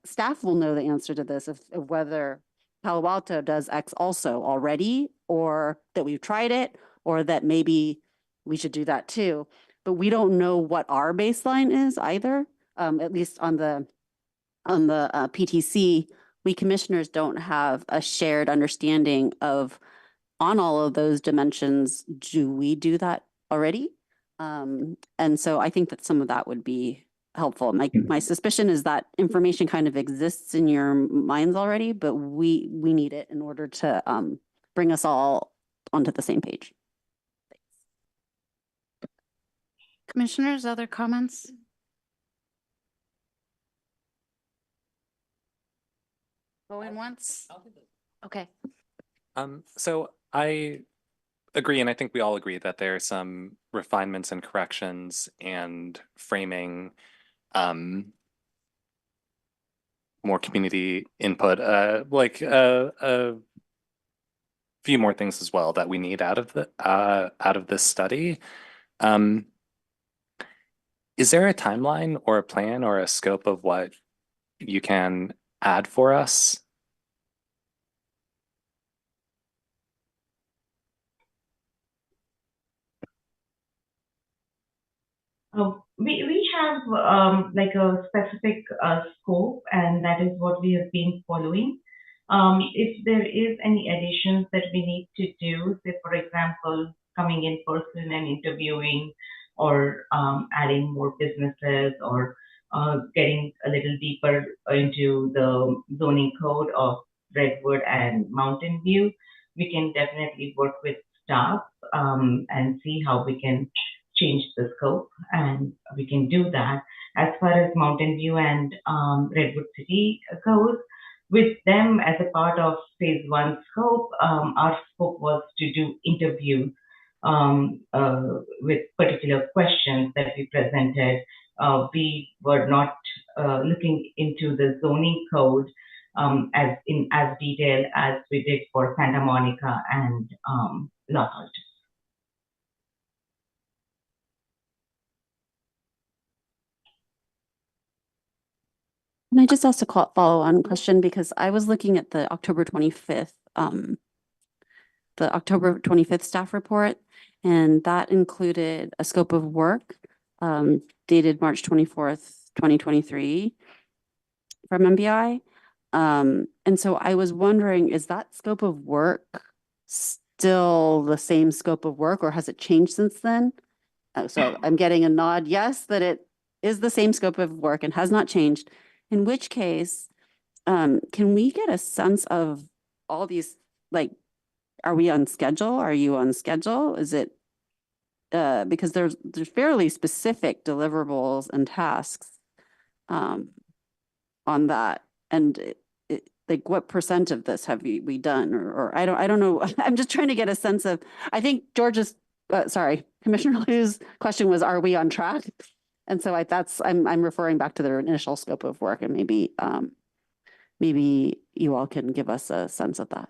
staff will know the answer to this of whether Palo Alto does X also already, or that we've tried it, or that maybe we should do that too. But we don't know what our baseline is either. At least on the PTC, we commissioners don't have a shared understanding of, on all of those dimensions, do we do that already? And so I think that some of that would be helpful. My suspicion is that information kind of exists in your minds already, but we need it in order to bring us all onto the same page. Commissioners, other comments? Going once? Okay. So I agree, and I think we all agree that there are some refinements and corrections and framing, more community input, like a few more things as well that we need out of this study. Is there a timeline or a plan or a scope of what you can add for us? We have like a specific scope, and that is what we have been following. If there is any additions that we need to do, say for example, coming in person and interviewing, or adding more businesses, or getting a little deeper into the zoning code of Redwood and Mountain View, we can definitely work with staff and see how we can change the scope, and we can do that. As far as Mountain View and Redwood City goes, with them as a part of phase one scope, our scope was to do interviews with particular questions that we presented. We were not looking into the zoning code as detailed as we did for Santa Monica and Lockhart. Can I just ask a follow-on question? Because I was looking at the October 25th staff report, and that included a scope of work dated March 24th, 2023 from MBI. And so I was wondering, is that scope of work still the same scope of work, or has it changed since then? So I'm getting a nod, yes, that it is the same scope of work and has not changed. In which case, can we get a sense of all these, like, are we on schedule? Are you on schedule? Is it, because there's fairly specific deliverables and tasks on that. And like, what percent of this have we done? Or I don't know. I'm just trying to get a sense of, I think George's, Commissioner Liu's question was, are we on track? And so I'm referring back to their initial scope of work, and maybe you all can give us a sense of that.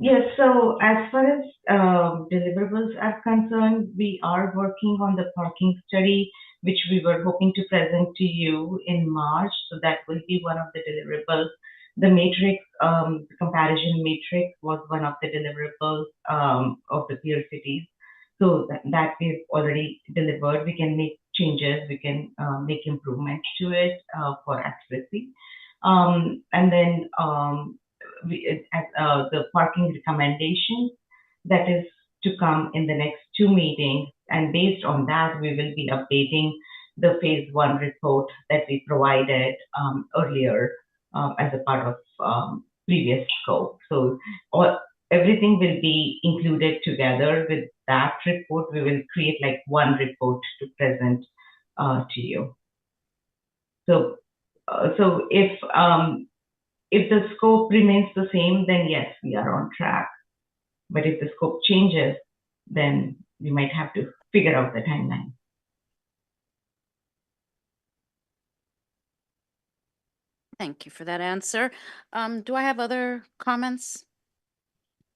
Yes, so as far as deliverables are concerned, we are working on the parking study, which we were hoping to present to you in March. So that will be one of the deliverables. The matrix, the comparison matrix was one of the deliverables of the peer cities. So that we've already delivered. We can make changes, we can make improvements to it for accuracy. And then the parking recommendation that is to come in the next 2 meetings. And based on that, we will be updating the phase one report that we provided earlier as a part of previous scope. So everything will be included together with that report. We will create like one report to present to you. So if the scope remains the same, then yes, we are on track. But if the scope changes, then we might have to figure out the timeline. Thank you for that answer. Do I have other comments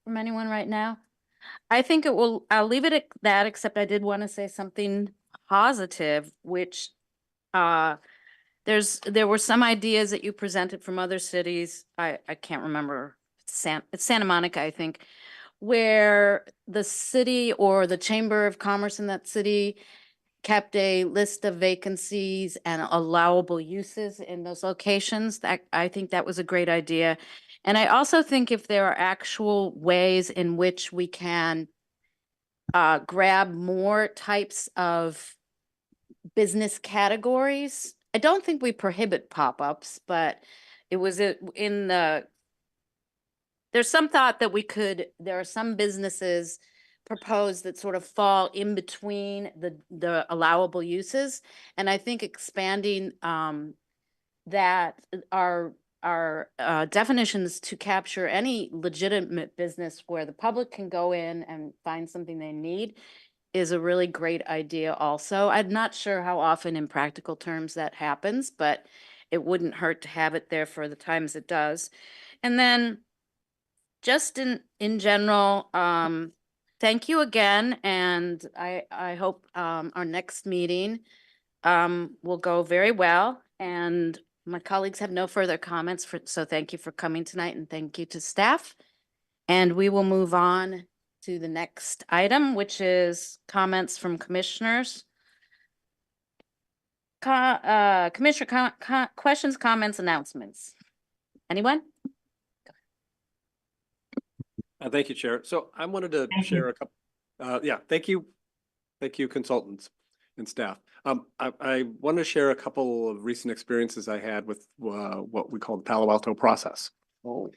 from anyone right now? I think I'll leave it at that, except I did want to say something positive, which there were some ideas that you presented from other cities. I can't remember. It's Santa Monica, I think, where the city or the Chamber of Commerce in that city kept a list of vacancies and allowable uses in those locations. I think that was a great idea. And I also think if there are actual ways in which we can grab more types of business categories. I don't think we prohibit pop-ups, but it was there's some thought that there are some businesses proposed that sort of fall in between the allowable uses. And I think expanding that our definitions to capture any legitimate business where the public can go in and find something they need is a really great idea also. I'm not sure how often in practical terms that happens, but it wouldn't hurt to have it there for the times it does. And then just in general, thank you again. And I hope our next meeting will go very well, and my colleagues have no further comments so thank you for coming tonight and thank you to staff. And we will move on to the next item, which is comments from commissioners. Commissioner questions, comments, announcements. Anyone? Thank you, Chair. So I wanted to share a couple, thank you. Thank you, consultants and staff. I want to share a couple of recent experiences I had with what we call the Palo Alto process. So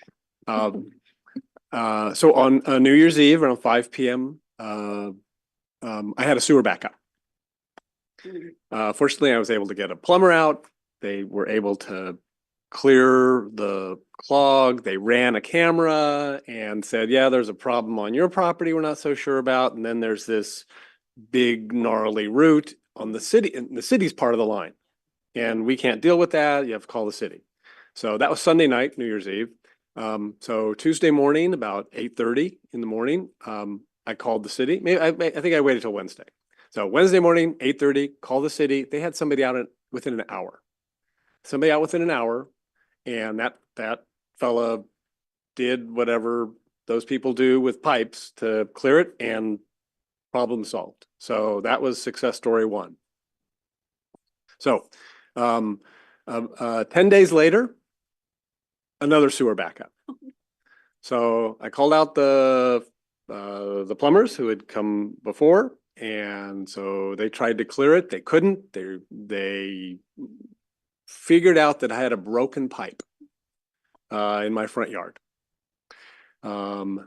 on New Year's Eve around 5 p.m., I had a sewer backup. Fortunately, I was able to get a plumber out. They were able to clear the clog. They ran a camera and said, yeah, there's a problem on your property we're not so sure about. And then there's this big gnarly root on the city, in the city's part of the line. And we can't deal with that. You have to call the city. So that was Sunday night, New Year's Eve. So Tuesday morning, about 8:30 in the morning, I called the city. Maybe I think I waited till Wednesday. So Wednesday morning, 8:30, call the city. They had somebody out within an hour. Somebody out within an hour, and that fella did whatever those people do with pipes to clear it, and problem solved. So that was success story one. So 10 days later, another sewer backup. So I called out the plumbers who had come before, and so they tried to clear it. They couldn't. They figured out that I had a broken pipe in my front yard. And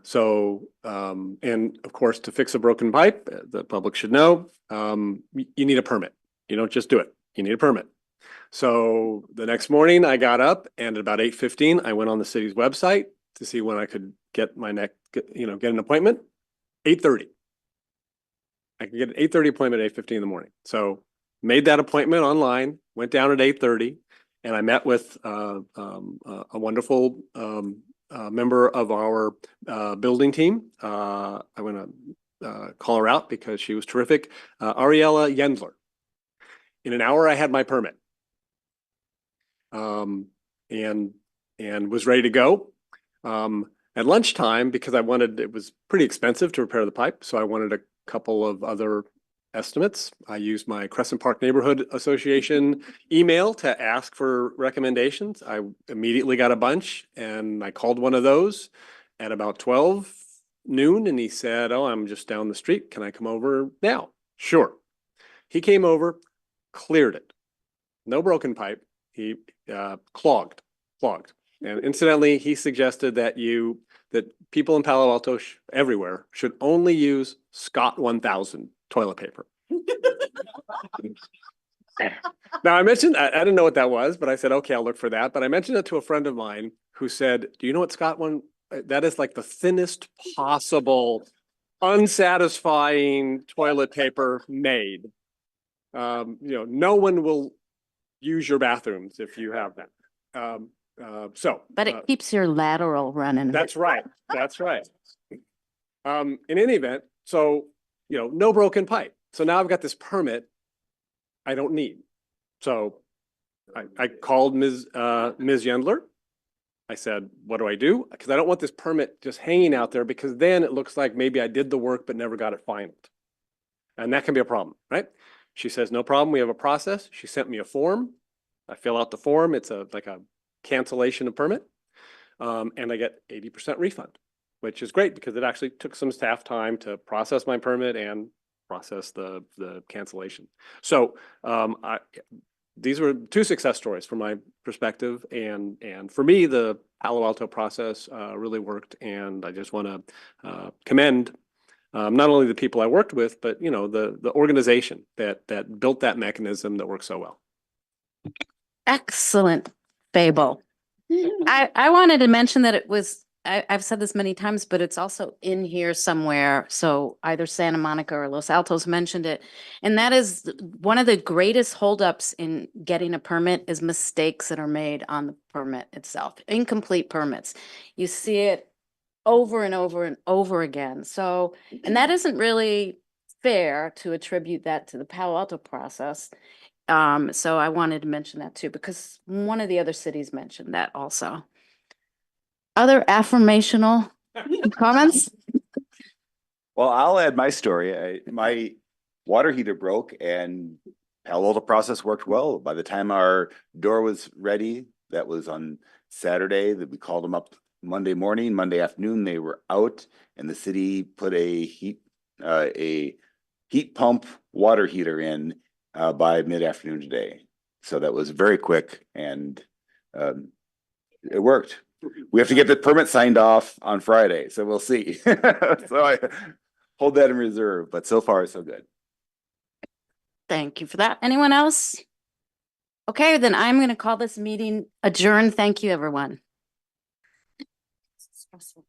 of course, to fix a broken pipe, the public should know, you need a permit. You don't just do it. You need a permit. So the next morning I got up, and at about 8:15, I went on the city's website to see when I could get get an appointment. 8:30. I could get an 8:30 appointment at 8:15 in the morning. So made that appointment online, went down at 8:30, and I met with a wonderful member of our building team. I want to call her out because she was terrific. Ariella Yendler. In an hour, I had my permit, and was ready to go. At lunchtime, because it was pretty expensive to repair the pipe, so I wanted a couple of other estimates. I used my Crescent Park Neighborhood Association email to ask for recommendations. I immediately got a bunch, and I called one of those at about 12 noon, and he said, "Oh, I'm just down the street. Can I come over now?" Sure. He came over, cleared it. No broken pipe. He clogged. And incidentally, he suggested that people in Palo Alto everywhere should only use Scott 1000 toilet paper. Now I mentioned, I didn't know what that was, but I said, okay, I'll look for that. But I mentioned it to a friend of mine who said, do you know what Scott that is like the thinnest possible unsatisfying toilet paper made. No one will use your bathrooms if you have that. But it keeps your lateral running. That's right. That's right. In any event, so, no broken pipe. So now I've got this permit I don't need. So I called Ms. Yendler. I said, what do I do? Because I don't want this permit just hanging out there, because then it looks like maybe I did the work but never got it finalized. And that can be a problem, right? She says, no problem. We have a process. She sent me a form. I fill out the form. It's like a cancellation of permit. And I get 80% refund, which is great because it actually took some staff time to process my permit and process the cancellation. So these were two success stories from my perspective. And for me, the Palo Alto process really worked. And I just want to commend not only the people I worked with, but the organization that built that mechanism that works so well. Excellent, Fable. I wanted to mention that I've said this many times, but it's also in here somewhere. So either Santa Monica or Los Altos mentioned it. And that is one of the greatest holdups in getting a permit is mistakes that are made on the permit itself, incomplete permits. You see it over and over and over again. So, and that isn't really fair to attribute that to the Palo Alto process. So I wanted to mention that too, because one of the other cities mentioned that also. Other affirmational comments? Well, I'll add my story. My water heater broke and Palo Alto process worked well. By the time our door was ready, that was on Saturday, that we called them up Monday morning, Monday afternoon, they were out, and the city put a heat pump water heater in by mid-afternoon today. So that was very quick, and it worked. We have to get the permit signed off on Friday, so we'll see. So I hold that in reserve, but so far so good. Thank you for that. Anyone else? Okay, then I'm going to call this meeting adjourned. Thank you, everyone. Stressful.